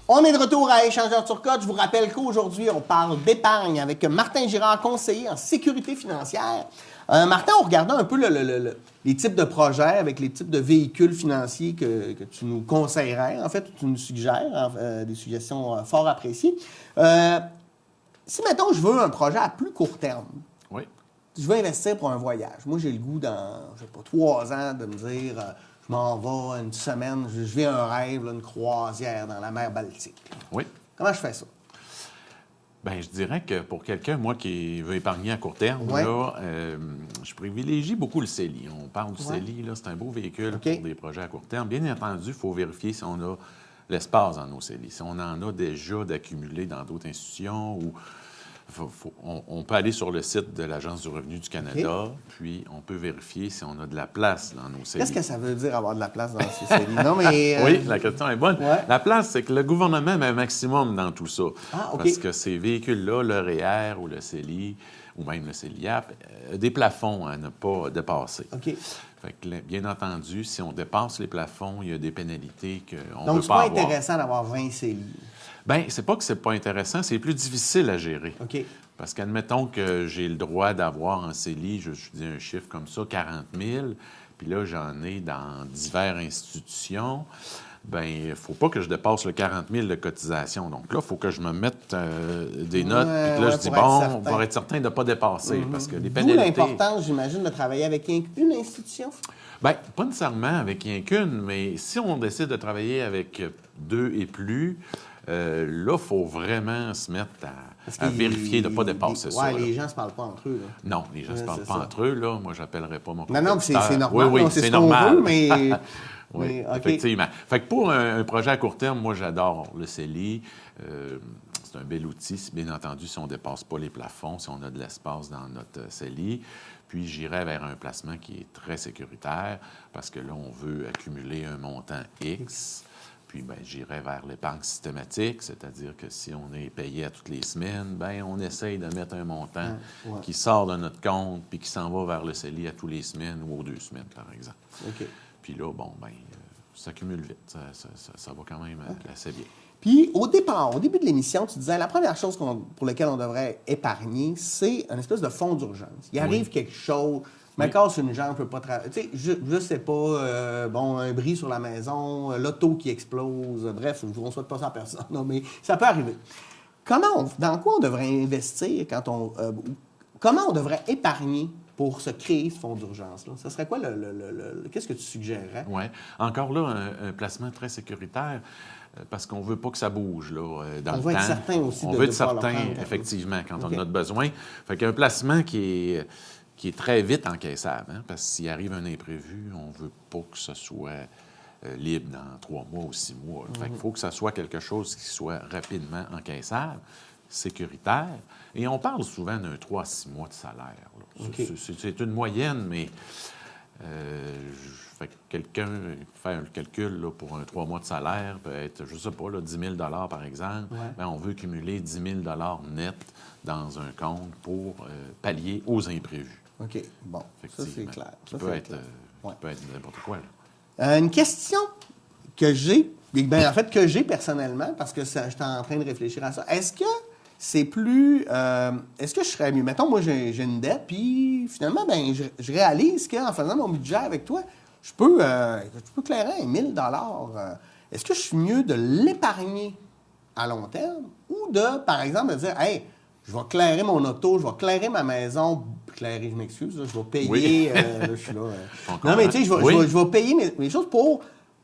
On est de retour à Échangeurs Turcotte. Je vous rappelle qu'aujourd'hui, on parle d'épargne avec Martin Girard, conseiller en sécurité financière. Martin, on regardait un peu les types de projets avec les types de véhicules financiers que tu nous conseillerais, en fait, tu nous suggères, des suggestions fort appréciées. Si, mettons, je veux un projet à plus court terme, Oui. je veux investir pour un voyage. Moi, j'ai le goût dans, je sais pas, 3 ans de me dire, je m'en vais une semaine, je vis un rêve, là, une croisière dans la mer Baltique. Oui. Comment je fais ça? Bien, je dirais que pour quelqu'un, moi, qui veut épargner à court terme, Ouais. là, je privilégie beaucoup le CELI. On parle du Ouais. CELI, là, c'est un beau véhicule OK. pour des projets à court terme. Bien entendu, il faut vérifier si on a l'espace dans nos CELI, si on en a déjà d'accumulés dans d'autres institutions ou... On peut aller sur le site de l'Agence du revenu du Canada, puis on peut vérifier si on a de la place dans nos CELI. Qu'est-ce que ça veut dire avoir de la place dans ces CELI? Non, mais... Oui, la question est bonne. Ouais. La place, c'est que le gouvernement met un maximum dans tout ça. Ah, OK. Parce que ces véhicules-là, le REER ou le CELI, ou même le CELIAP, des plafonds à ne pas dépasser. OK. Fait que, bien entendu, si on dépasse les plafonds, il y a des pénalités qu'on ne Donc, veut c'est pas pas avoir. intéressant d'avoir 20 CELI. Bien, c'est pas que c'est pas intéressant, c'est plus difficile à gérer. OK. Parce qu'admettons que j'ai le droit d'avoir en CELI, je dis un chiffre comme ça, 40 000, puis là, j'en ai dans diverses institutions. Bien, il ne faut pas que je dépasse le 40 000 de cotisation. Donc là, il faut que je me mette des notes, puis que là, je dis, pour être certain de ne pas dépasser, parce que les D'où pénalités... l'importance, j'imagine, de travailler avec une institution. Bien, pas nécessairement avec rien qu'une, mais si on décide de travailler avec 2 et plus, là, il faut vraiment se mettre à vérifier de ne pas dépasser ça. Oui, les gens ne se parlent pas entre eux. Là. Non, les gens ne se parlent c'est pas ça. entre eux. Là. Moi, je n'appellerais pas mon Non, non, c'est compétiteur. normal. Oui, non, c'est c'est ce qu'on normal. veut, mais... Oui, mais, OK. effectivement. Fait que pour un projet à court terme, moi, j'adore le CELI. C'est un bel outil, bien entendu, si on ne dépasse pas les plafonds, si on a de l'espace dans notre CELI. Puis, j'irai vers un placement qui est très sécuritaire parce que là, on veut accumuler un montant X. Puis, bien, j'irai vers l'épargne systématique, c'est-à-dire que si on est payé à toutes les semaines, bien, on essaye de mettre un montant qui sort de notre compte puis qui s'en va vers le CELI à tous les semaines ou aux 2 semaines, par exemple. OK. Puis là, bon, bien, ça accumule vite. Ça va quand même assez bien. Puis, au début de l'émission, tu disais la première chose pour laquelle on devrait épargner, c'est un espèce de fonds d'urgence. Il arrive quelque chose, me casse une jambe, je peux pas travailler. Tu sais, je sais pas, un bris sur la maison, l'auto qui explose, bref, on ne souhaite pas ça à personne, non, mais ça peut arriver. Dans quoi on devrait investir comment on devrait épargner pour se créer ce fonds d'urgence-là? Ce serait quoi qu'est-ce que tu suggérerais? Oui. Encore là, un placement très sécuritaire, parce qu'on ne veut pas que ça bouge là, dans le temps. On veut être certain aussi on de veut être pouvoir le certain, prendre. effectivement, quand OK. on en a besoin. Fait qu'un placement qui est très vite encaissable, hein, parce que s'il arrive un imprévu, on ne veut pas que ce soit libre dans 3 mois ou 6 mois. Fait qu'il faut que ça soit quelque chose qui soit rapidement encaissable, sécuritaire. Et on parle souvent d'un 3 à 6 mois de salaire. Là. OK. C'est une moyenne, mais fait que quelqu'un fait un calcul là, pour un 3 mois de salaire peut être, je ne sais pas, là, 10 000 par exemple. Ouais. Bien, on veut cumuler 10 000 net dans un compte pour pallier aux imprévus. OK, bon, ça c'est clair. Qui peut être n'importe quoi. Là. Une question que j'ai, que j'ai personnellement, parce que j'étais en train de réfléchir à ça. Est-ce que c'est plus... est-ce que je serais mieux? Mettons, moi, j'ai une dette, puis finalement, je réalise qu'en faisant mon budget avec toi, je peux clairer 1 000 Est-ce que je suis mieux de l'épargner à long terme ou de, par exemple, de dire, hey, je vais clairer mon auto, je vais clairer ma maison. Clairer, je m'excuse, là, je vais payer. Oui. Là, je suis là. Non, mais tu sais, je vais payer mes choses pour,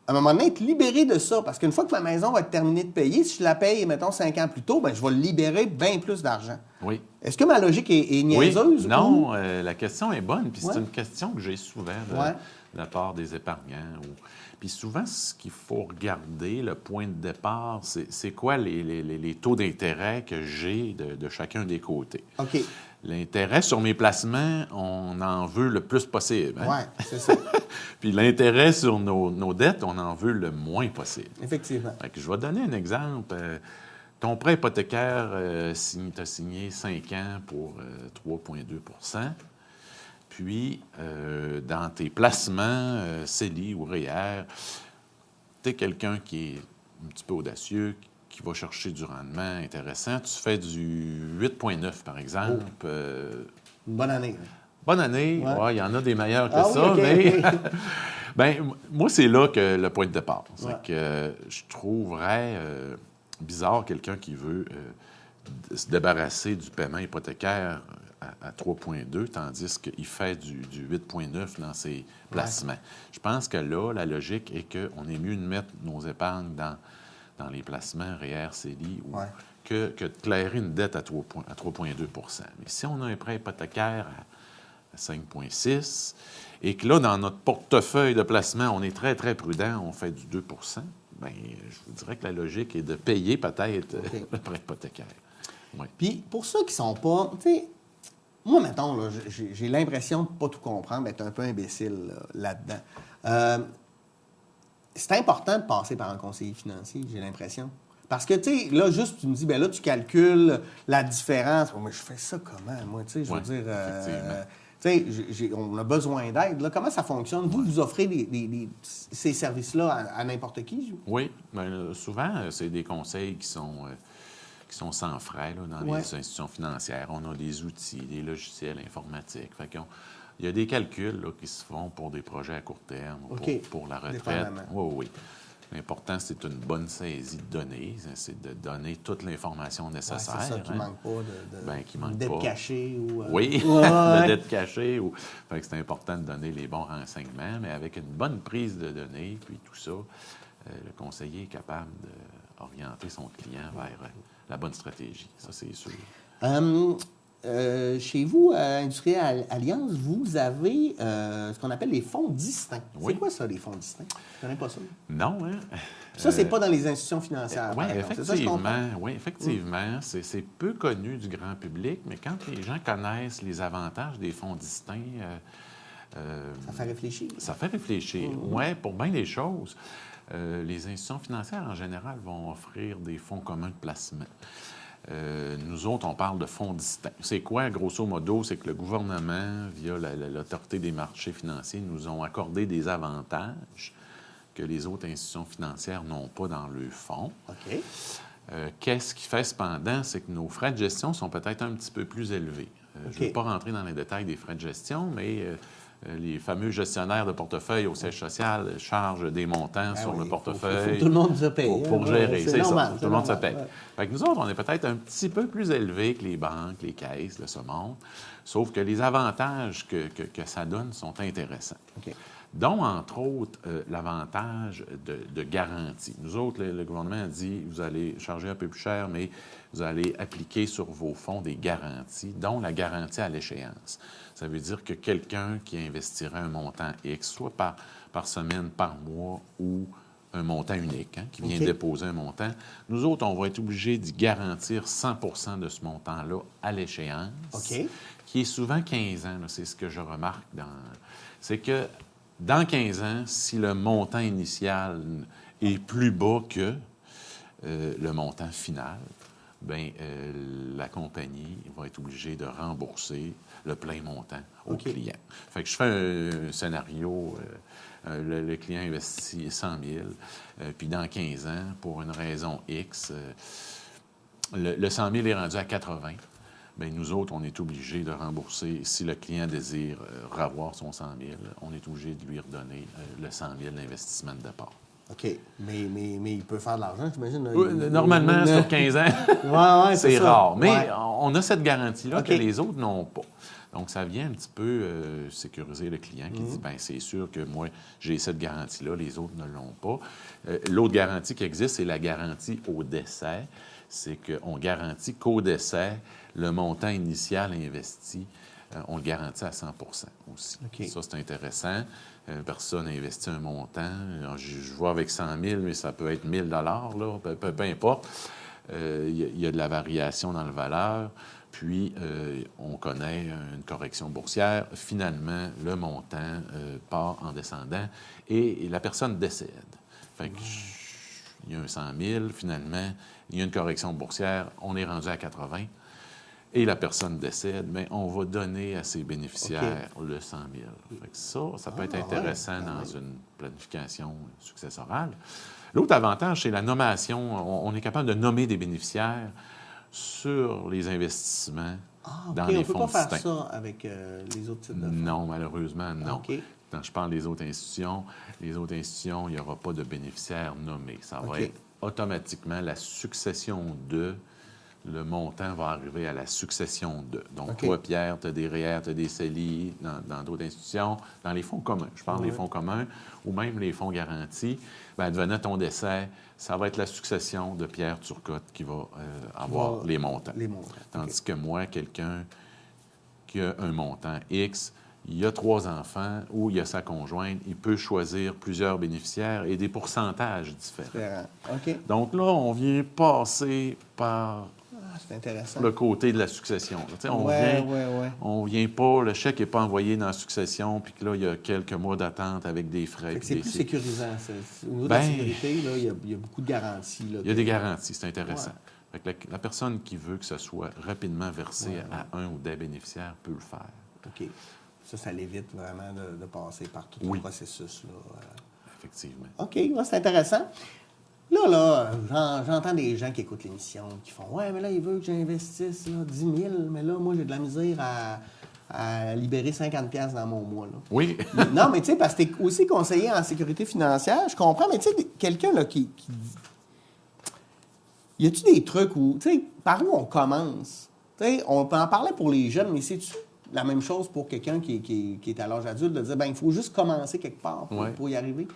à un moment donné, être libéré de ça. Parce qu'une fois que ma maison va être terminée de payer, si je la paye, mettons, 5 ans plus tôt, je vais libérer bien plus d'argent. Oui. Est-ce que ma logique est niaiseuse? Oui. Non, la question est bonne. Puis c'est Ouais. une question que j'ai souvent de la part des épargnants. Puis souvent, ce qu'il faut regarder, le point de départ, c'est quoi les taux d'intérêt que j'ai de chacun des côtés. OK. L'intérêt sur mes placements, on en veut le plus possible. Hein? Oui, c'est ça. Puis l'intérêt sur nos dettes, on en veut le moins possible. Effectivement. Fait que je vais donner un exemple. Ton prêt hypothécaire, tu as signé 5 ans pour 3,2 %. Puis, dans tes placements, CELI ou REER, tu es quelqu'un qui est un petit peu audacieux, qui va chercher du rendement intéressant. Tu fais du 8,9 par exemple. Une bonne année. Bonne année. Ouais. Ouais, il y en a des meilleurs que Ah oui, ça, OK, mais OK. ben, moi, c'est là que le point de départ. C'est Ouais. que je trouverais bizarre quelqu'un qui veut se débarrasser du paiement hypothécaire à 3,2, tandis qu'il fait du 8,9 dans ses placements. Je pense que là, la logique est qu'on est mieux de mettre nos épargnes dans les placements REER, CELI, que de clairer une dette à 3,2 Mais si on a un prêt hypothécaire à 5,6 et que là, dans notre portefeuille de placement, on est très, très prudent, on fait du 2 bien, je vous dirais que la logique est de payer peut-être le prêt hypothécaire. Ouais. Puis, pour ceux qui sont pas... Tu sais, moi, mettons, là, j'ai l'impression de ne pas tout comprendre, d'être un peu imbécile là-dedans. C'est important de passer par un conseiller financier, j'ai l'impression. Parce que, tu sais, là, juste, tu me dis, bien là, tu calcules la différence. Mais je fais ça comment, moi, tu sais, je veux dire... tu sais, on a besoin d'aide. Là. Comment ça fonctionne? Vous offrez ces services-là à n'importe qui? Oui. Bien, souvent, c'est des conseils qui sont sans frais là, dans les institutions financières. On a des outils, des logiciels informatiques. Fait il y a des calculs là, qui se font pour des projets à court terme, pour la retraite. Oui. L'important, c'est une bonne saisie de données. C'est de donner toute l'information nécessaire. C'est ça, qu'il ne manque pas de dette cachée. Oui, de dette cachée. Fait que c'est important de donner les bons renseignements, mais avec une bonne prise de données, puis tout ça, le conseiller est capable d'orienter son client vers la bonne stratégie. Ça, c'est sûr. Chez vous, à Industriel Alliance, vous avez ce qu'on appelle les fonds distincts. Oui. C'est quoi ça, les fonds distincts? Je ne connais pas ça. Non, hein? Ça, c'est pas dans les institutions financières. Oui, effectivement. effectivement. C'est peu connu du grand public, mais quand les gens connaissent les avantages des fonds distincts... ça fait réfléchir. Ça fait réfléchir. Oui, pour bien des choses. Les institutions financières, en général, vont offrir des fonds communs de placement. Nous autres, on parle de fonds distincts. C'est quoi, grosso modo? C'est que le gouvernement, via l'Autorité des marchés financiers, nous ont accordé des avantages que les autres institutions financières n'ont pas dans leurs fonds. OK. Qu'est-ce qui fait cependant? C'est que nos frais de gestion sont peut-être un petit peu plus élevés. Je ne veux pas rentrer dans les détails des frais de gestion, mais... les fameux gestionnaires de portefeuille au siège social chargent des montants sur le portefeuille. Faut tout le monde se paye. Pour gérer, c'est normal, ça. Tout le monde se paye. Ouais. Fait que nous autres, on est peut-être un petit peu plus élevés que les banques, les caisses de ce monde, sauf que les avantages que ça donne sont intéressants. OK. Dont, entre autres, l'avantage de garantie. Nous autres, le gouvernement a dit, vous allez charger un peu plus cher, mais vous allez appliquer sur vos fonds des garanties, dont la garantie à l'échéance. Ça veut dire que quelqu'un qui investirait un montant X, soit par semaine, par mois, ou un montant unique, qui vient déposer un montant, nous autres, on va être obligés d'y garantir 100 de ce montant-là à l'échéance, qui est souvent 15 ans. C'est ce que je remarque. C'est que dans 15 ans, si le montant initial est plus bas que le montant final, bien, la compagnie va être obligée de rembourser le plein montant au client. Fait que je fais un scénario, le client investit 100 000, puis dans 15 ans, pour une raison X, le 100 000 est rendu à 80. Bien, nous autres, on est obligés de rembourser. Si le client désire revoir son 100 000, on est obligé de lui redonner le 100 000 d'investissement de départ. OK. Mais il peut faire de l'argent, j'imagine. Normalement, sur 15 ans, c'est rare. Mais on a cette garantie-là que les autres n'ont pas. Donc, ça vient un petit peu sécuriser le client qui dit, bien, c'est sûr que moi, j'ai cette garantie-là, les autres ne l'ont pas. L'autre garantie qui existe, c'est la garantie au décès. C'est qu'on garantit qu'au décès, le montant initial investi, on le garantit à 100 aussi. Ça, c'est intéressant. Personne investit un montant. Je vois avec 100 000, mais ça peut être 1 000 là, peu importe. Il y a de la variation dans la valeur. Puis, on connaît une correction boursière. Finalement, le montant part en descendant et la personne décède. Fait que, il y a un 100 000, finalement, il y a une correction boursière, on est rendu à 80. et la personne décède, mais on va donner à ses bénéficiaires le 100 000. Fait que ça peut être intéressant dans une planification successorale. L'autre avantage, c'est la nommation. On est capable de nommer des bénéficiaires sur les investissements dans les fonds on ne peut pas distincts. faire ça avec les autres types de fonds. Non, malheureusement, non. OK. Quand je parle des autres institutions, il n'y aura pas de bénéficiaires nommés. Ça va être automatiquement la succession de... Le montant va arriver à la succession de. Donc, toi, Pierre, tu as des REER, tu as des CELI dans d'autres institutions, dans les fonds communs. Je parle des fonds communs ou même les fonds garantis. Bien, advenant ton décès, ça va être la succession de Pierre Turcotte qui va avoir les montants. Tandis que moi, quelqu'un qui a un montant X, il a 3 enfants ou il a sa conjointe, il peut choisir plusieurs bénéficiaires et des pourcentages différents. Donc là, on vient passer par... c'est intéressant. Le côté de la succession. On vient pas, le chèque n'est pas envoyé dans la succession, puis que là, il y a quelques mois d'attente avec des frais. C'est plus sécurisant. Au niveau de la sécurité, là, il y a beaucoup de garanties. Là, il y a des garanties, c'est intéressant. Fait que la personne qui veut que ce soit rapidement versé à un ou des bénéficiaires peut le faire. OK. Ça l'évite vraiment de passer par tout le processus. Là. Effectivement. OK, c'est intéressant. Là, j'entends des gens qui écoutent l'émission, qui font « Ouais, mais là, il veut que j'investisse 10 000, mais là, moi, j'ai de la misère à libérer 50$ dans mon mois. » Oui. Non, mais tu sais, parce que tu es aussi conseiller en sécurité financière, je comprends, mais tu sais, quelqu'un là, qui dit... Y a-tu des trucs où, tu sais, par où on commence? Tu sais, on peut en parler pour les jeunes, mais c'est-tu la même chose pour quelqu'un qui est à l'âge adulte, de dire, ben il faut juste commencer quelque part pour y arriver?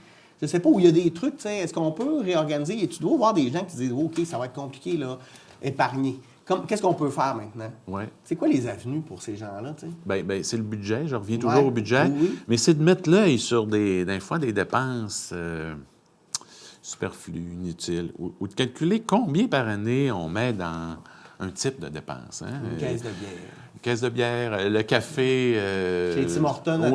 Je sais pas où il y a des trucs, tu sais, est-ce qu'on peut réorganiser? Et tu dois voir des gens qui disent, OK, ça va être compliqué, là, épargner. Qu'est-ce qu'on peut faire maintenant? C'est quoi les avenues pour ces gens-là, tu sais? Bien, c'est le budget. Je reviens toujours au budget. Mais c'est de mettre l'œil sur des fois des dépenses superflues, inutiles, ou de calculer combien par année on met dans un type de dépense. Hein? Une caisse de bière. Caisse de bière, le café... Chez Tim Hortons,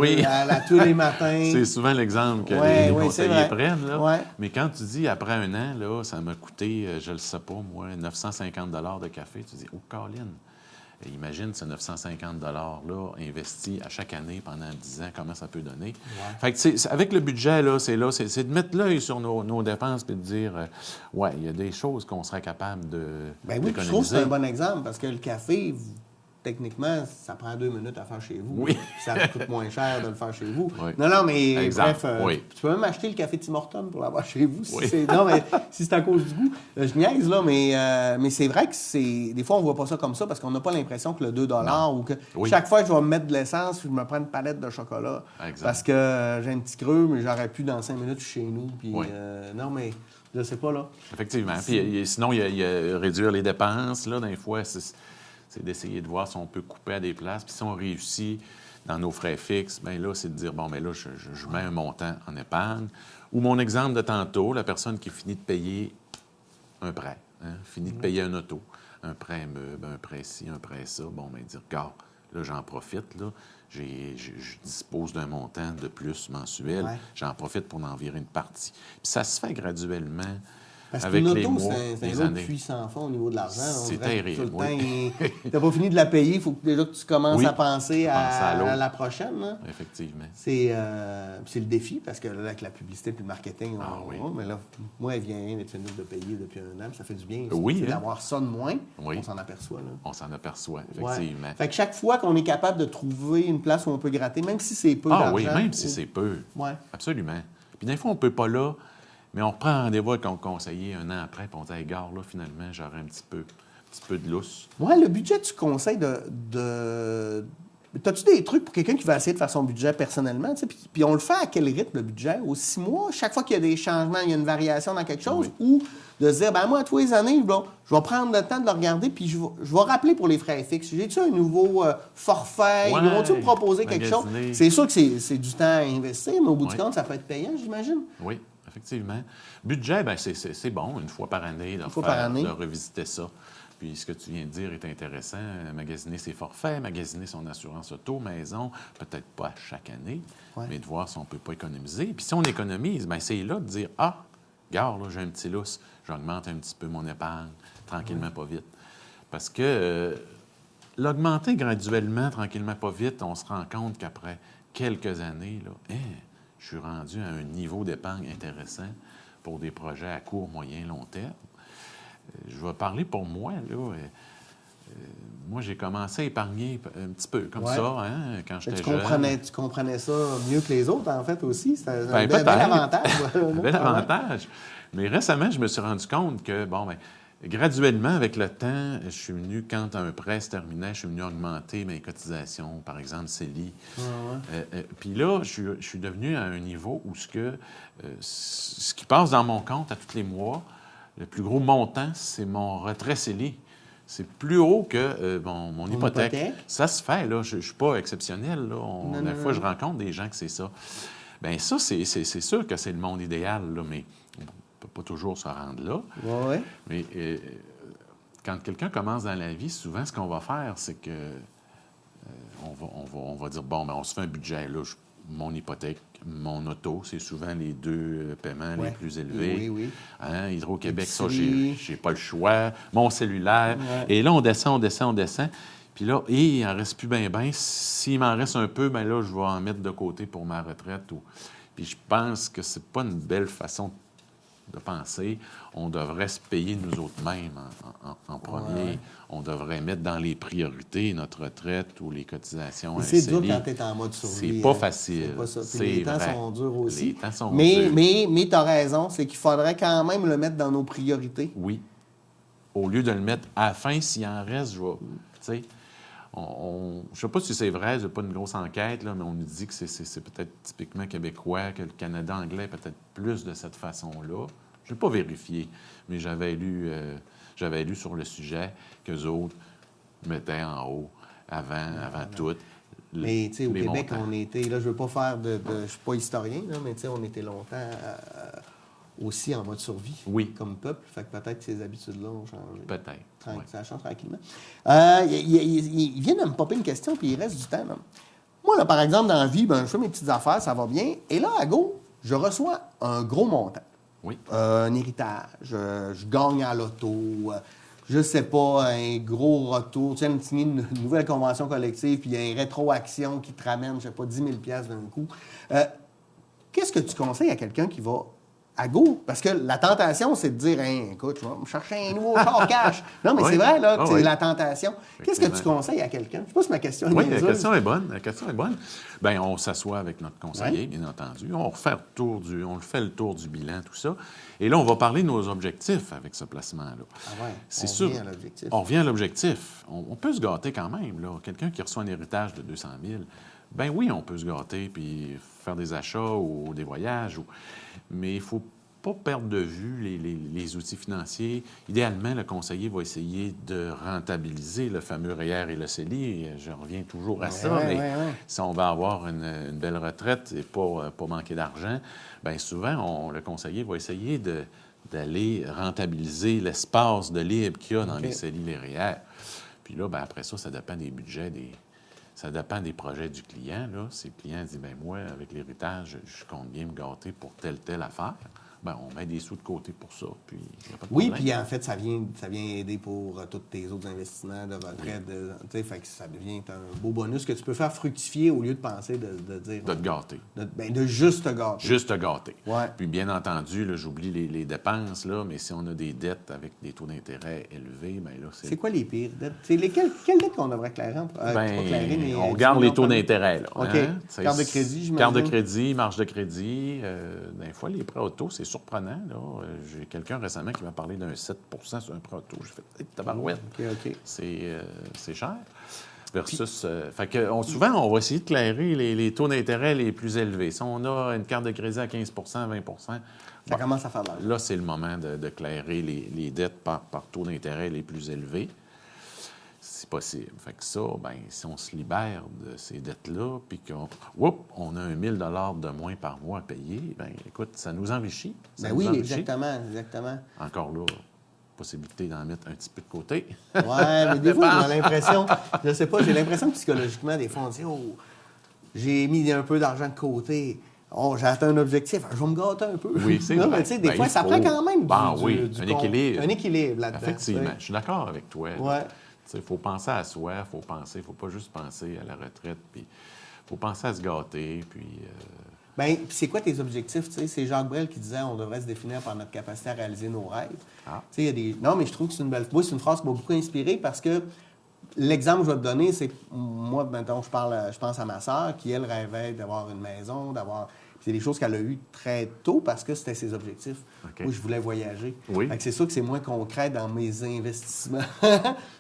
tous les matins. C'est souvent l'exemple que les conseillers prennent. Là. Mais quand tu dis, après un an, là, ça m'a coûté, je ne le sais pas, moi, 950 $ de café, tu dis, oh, Caroline, imagine ce 950 $ là investi à chaque année pendant 10 ans, comment ça peut donner. Fait que avec le budget, là, c'est de mettre l'œil sur nos dépenses et de dire, il y a des choses qu'on serait capable d'économiser. Je trouve que c'est un bon exemple, parce que le café... Techniquement, ça prend 2 minutes à faire chez vous. Ça coûte moins cher de le faire chez vous. Non, mais bref, tu peux même acheter le café Tim Hortons pour l'avoir chez vous. Non, mais si c'est à cause du goût. Je niaise, là, mais c'est vrai que des fois, on voit pas ça comme ça parce qu'on n'a pas l'impression que le 2 $ ou que chaque fois que je vais me mettre de l'essence, je me prends une palette de chocolat parce que j'ai un petit creux, mais j'aurais pu dans 5 minutes chez nous. Puis, non, mais je sais pas, là. Effectivement. Puis, sinon, il y a réduire les dépenses. Là, des fois, c'est d'essayer de voir si on peut couper à des places. Puis si on réussit dans nos frais fixes, bien là, c'est de dire, bon, bien là, je mets un montant en épargne. Ou mon exemple de tantôt, la personne qui finit de payer un prêt, finit de payer un auto, un prêt meuble, un prêt ci, un prêt ça. Bon, bien dire, regarde, là, j'en profite, là. Je dispose d'un montant de plus mensuel. J'en profite pour en virer une partie. Puis ça se fait graduellement. Parce avec qu'une les auto, mois, c'est un puits sans fond au niveau de l'argent. C'est terrible. Tu n'as pas fini de la payer, il faut que déjà que tu commences à penser à la prochaine. Là. Effectivement. C'est le défi, parce que là, avec la publicité et le marketing, mais là, moi, elle vient d'être finie de payer depuis un an, puis ça fait du bien. D'avoir ça de moins, on s'en aperçoit. Là. On s'en aperçoit, effectivement. Fait que chaque fois qu'on est capable de trouver une place où on peut gratter, même si c'est peu d'argent. Oui, même si c'est peu. Absolument. Puis des fois, on ne peut pas là. Mais on reprend rendez-vous avec un conseiller un an après, puis on dit, hey, gars, là, finalement, j'aurais un petit peu de lousse. Le budget, tu conseilles de... As-tu des trucs pour quelqu'un qui va essayer de faire son budget personnellement? Puis on le fait à quel rythme, le budget? Aux 6 mois? Chaque fois qu'il y a des changements, il y a une variation dans quelque chose? Ou de se dire, ben moi, tous les années, je vais prendre le temps de le regarder, puis je vais rappeler pour les frais fixes. J'ai-tu un nouveau forfait? Ils vont-tu me proposer quelque chose? C'est sûr que c'est du temps à investir, mais au bout du compte, ça peut être payant, j'imagine. Oui. Effectivement. Budget, bien, c'est bon, une fois par année, de revisiter ça. Puis ce que tu viens de dire est intéressant. Magasiner ses forfaits, magasiner son assurance auto, maison, peut-être pas à chaque année, mais de voir si on ne peut pas économiser. Puis si on économise, bien, c'est là de dire, regarde, là, j'ai un petit lousse, j'augmente un petit peu mon épargne, tranquillement, pas vite. Parce que l'augmenter graduellement, tranquillement, pas vite, on se rend compte qu'après quelques années, là, je suis rendu à un niveau d'épargne intéressant pour des projets à court, moyen, long terme. Je vais parler pour moi, là. Moi, j'ai commencé à épargner un petit peu comme ça, hein, quand j'étais jeune. Tu comprenais ça mieux que les autres, en fait, aussi? C'était un bel avantage. Un bel avantage. Mais récemment, je me suis rendu compte que, graduellement, avec le temps, je suis venu, quand un prêt se terminait, je suis venu augmenter mes cotisations, par exemple, CELI. Puis là, je suis devenu à un niveau où ce qui passe dans mon compte à tous les mois, le plus gros montant, c'est mon retrait CELI. C'est plus haut que mon hypothèque. Ça se fait, là. Je ne suis pas exceptionnel, là. Des fois, je rencontre des gens que c'est ça. Bien, ça, c'est sûr que c'est le monde idéal, là, mais on ne peut pas toujours se rendre là. Ouais. Mais quand quelqu'un commence dans la vie, souvent, ce qu'on va faire, c'est que on va dire, on se fait un budget, là. Mon hypothèque, mon auto, c'est souvent les deux paiements les plus élevés. Oui. Hein? Hydro-Québec, ça, j'ai pas le choix. Mon cellulaire. Et là, on descend. Puis là, il en reste plus bien. S'il m'en reste un peu, là, je vais en mettre de côté pour ma retraite. Puis je pense que c'est pas une belle façon de penser. On devrait se payer nous autres-mêmes en premier. On devrait mettre dans les priorités notre retraite ou les cotisations. C'est dur quand tu es en mode survie. C'est pas facile. C'est pas ça. C'est les temps vrai. sont durs aussi. Les temps sont durs. Mais tu as raison, c'est qu'il faudrait quand même le mettre dans nos priorités. Oui. Au lieu de le mettre à la fin, s'il en reste, je vais... Tu sais, je ne sais pas si c'est vrai, je n'ai pas une grosse enquête, là, mais on nous dit que c'est peut-être typiquement québécois, que le Canada anglais est peut-être plus de cette façon-là. Je n'ai pas vérifié, mais j'avais lu sur le sujet qu'eux autres mettaient en haut, avant tout. Mais, tu sais, au Québec, montants. on était... Là, je veux pas faire de... Je suis pas historien, là, mais tu sais, on était longtemps aussi en mode survie. Oui. Comme peuple. Fait que peut-être que ces habitudes-là ont changé. Peut-être. Ça change tranquillement. Il vient de me popper une question, puis il reste du temps. Là. Moi, là, par exemple, dans la vie, je fais mes petites affaires, ça va bien. Et là, à go, je reçois un gros montant. Oui. Un héritage. Je gagne à l'auto. Je sais pas, un gros retour. Tu viens de signer une nouvelle convention collective, puis il y a une rétroaction qui te ramène, je sais pas, 10 000 $ d'un coup. Qu'est-ce que tu conseilles à quelqu'un qui va à go? Parce que la tentation, c'est de dire, écoute, je vais me chercher un nouveau char cash. Non, mais c'est vrai, là, que c'est la tentation. Qu'est-ce que tu conseilles à quelqu'un? Je sais pas si ma question est Oui, la question est bonne. Bien, on s'assoit avec notre conseiller, bien entendu. On fait le tour du bilan, tout ça. Et là, on va parler de nos objectifs avec ce placement-là. Ah ouais, c'est sûr. Revient à l'objectif. On revient à l'objectif. On peut se gâter quand même, là. Quelqu'un qui reçoit un héritage de 200 000, bien oui, on peut se gâter puis faire des achats ou des voyages. Mais il ne faut pas perdre de vue les outils financiers. Idéalement, le conseiller va essayer de rentabiliser le fameux REER et le CELI. Je reviens toujours à ça, mais si on va avoir une belle retraite et pas manquer d'argent, bien souvent, le conseiller va essayer d'aller rentabiliser l'espace de libre qu'il y a dans les CELI, les REER. Puis là, bien, après ça, ça dépend des budgets, ça dépend des projets du client. Là. Si le client dit, bien moi, avec l'héritage, je compte bien me gâter pour telle affaire, bien, on met des sous de côté pour ça, puis il n'y a pas de problème. Oui, puis en fait, ça vient aider pour tous tes autres investissements de retraite. Fait que ça devient un beau bonus que tu peux faire fructifier au lieu de penser de dire... De te gâter. De juste te gâter. Juste te gâter. Ouais. Puis bien entendu, là, j'oublie les dépenses, là, mais si on a des dettes avec des taux d'intérêt élevés, bien là, c'est quoi les pires dettes? Quelles dettes qu'on devrait clairer? On regarde les taux d'intérêt. Là, OK. Hein? Carte de crédit, j'imagine. Carte de crédit, marge de crédit. Des fois, les prêts auto, c'est surprenant. Là. J'ai quelqu'un récemment qui m'a parlé d'un 7 sur un prêt auto. J'ai fait hey, tabarouette. OK. C'est cher. Versus. Fait que souvent, on va essayer de clairer les taux d'intérêt les plus élevés. Si on a une carte de crédit à 15 20 ça commence à faire mal. Là, c'est le moment de clairer les dettes par taux d'intérêt les plus élevés. Si possible. Fait que ça, bien, si on se libère de ces dettes-là, puis qu'on a 1 000 $ de moins par mois à payer, bien, écoute, ça nous enrichit. Exactement. Encore là, possibilité d'en mettre un petit peu de côté. Oui, mais des fois, on a l'impression, je sais pas, j'ai l'impression que psychologiquement, des fois, on dit, j'ai mis un peu d'argent de côté. J'ai atteint un objectif, je vais me gâter un peu. Oui, c'est vrai. Mais tu sais, des fois, ça prend quand même un équilibre. un équilibre là-dedans. Effectivement, je suis d'accord avec toi. Ouais. Il faut penser à soi, faut pas juste penser à la retraite, puis faut penser à se gâter, puis... Bien, c'est quoi tes objectifs? Tu sais, c'est Jacques Brel qui disait on devrait se définir par notre capacité à réaliser nos rêves. Tu sais, il y a des... Non, mais je trouve que c'est une belle... Moi, c'est une phrase qui m'a beaucoup inspiré parce que l'exemple que je vais te donner, c'est moi, maintenant, je pense à ma sœur qui, elle, rêvait d'avoir une maison, d'avoir... C'est des choses qu'elle a eues très tôt parce que c'était ses objectifs. Okay. Moi, je voulais voyager. Oui. Fait que c'est sûr que c'est moins concret dans mes investissements.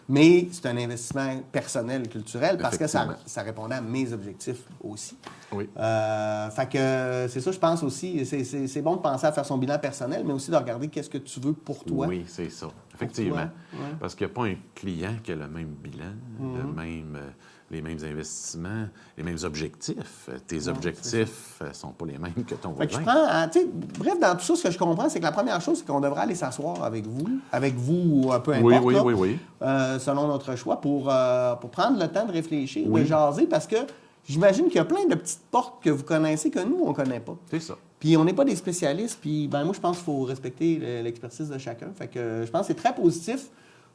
Mais c'est un investissement personnel, culturel, parce que ça répondait à mes objectifs aussi. Oui. Fait que c'est ça, je pense aussi. C'est bon de penser à faire son bilan personnel, mais aussi de regarder qu'est-ce que tu veux pour toi. Oui, c'est ça. Effectivement. Ouais. Parce qu'il n'y a pas un client qui a le même bilan, les mêmes investissements, les mêmes objectifs. Tes objectifs ne sont pas les mêmes que ton voisin. Bref, dans tout ça, ce que je comprends, c'est que la première chose, c'est qu'on devrait aller s'asseoir avec vous, peu importe, oui. Selon notre choix, pour prendre le temps de réfléchir, de jaser, parce que j'imagine qu'il y a plein de petites portes que vous connaissez que nous, on ne connaît pas. C'est ça. Puis on n'est pas des spécialistes, puis moi, je pense qu'il faut respecter l'expertise de chacun. Fait que je pense que c'est très positif.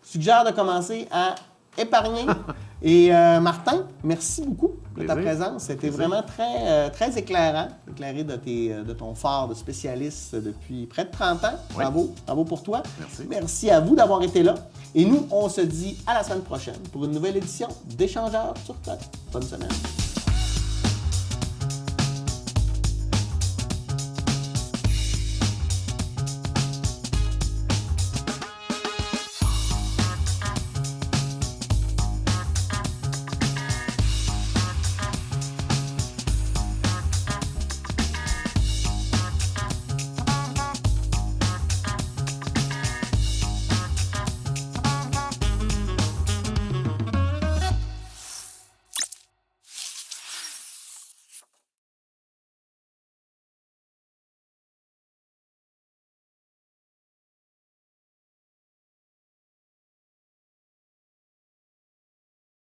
Je suggère de commencer à épargner. Et Martin, merci beaucoup de ta présence. C'était vraiment très éclairant, éclairé de ton phare de spécialiste depuis près de 30 ans. Oui. Bravo pour toi. Merci. Merci à vous d'avoir été là. Et nous, on se dit à la semaine prochaine pour une nouvelle édition d'Échangeurs sur Code. Bonne semaine.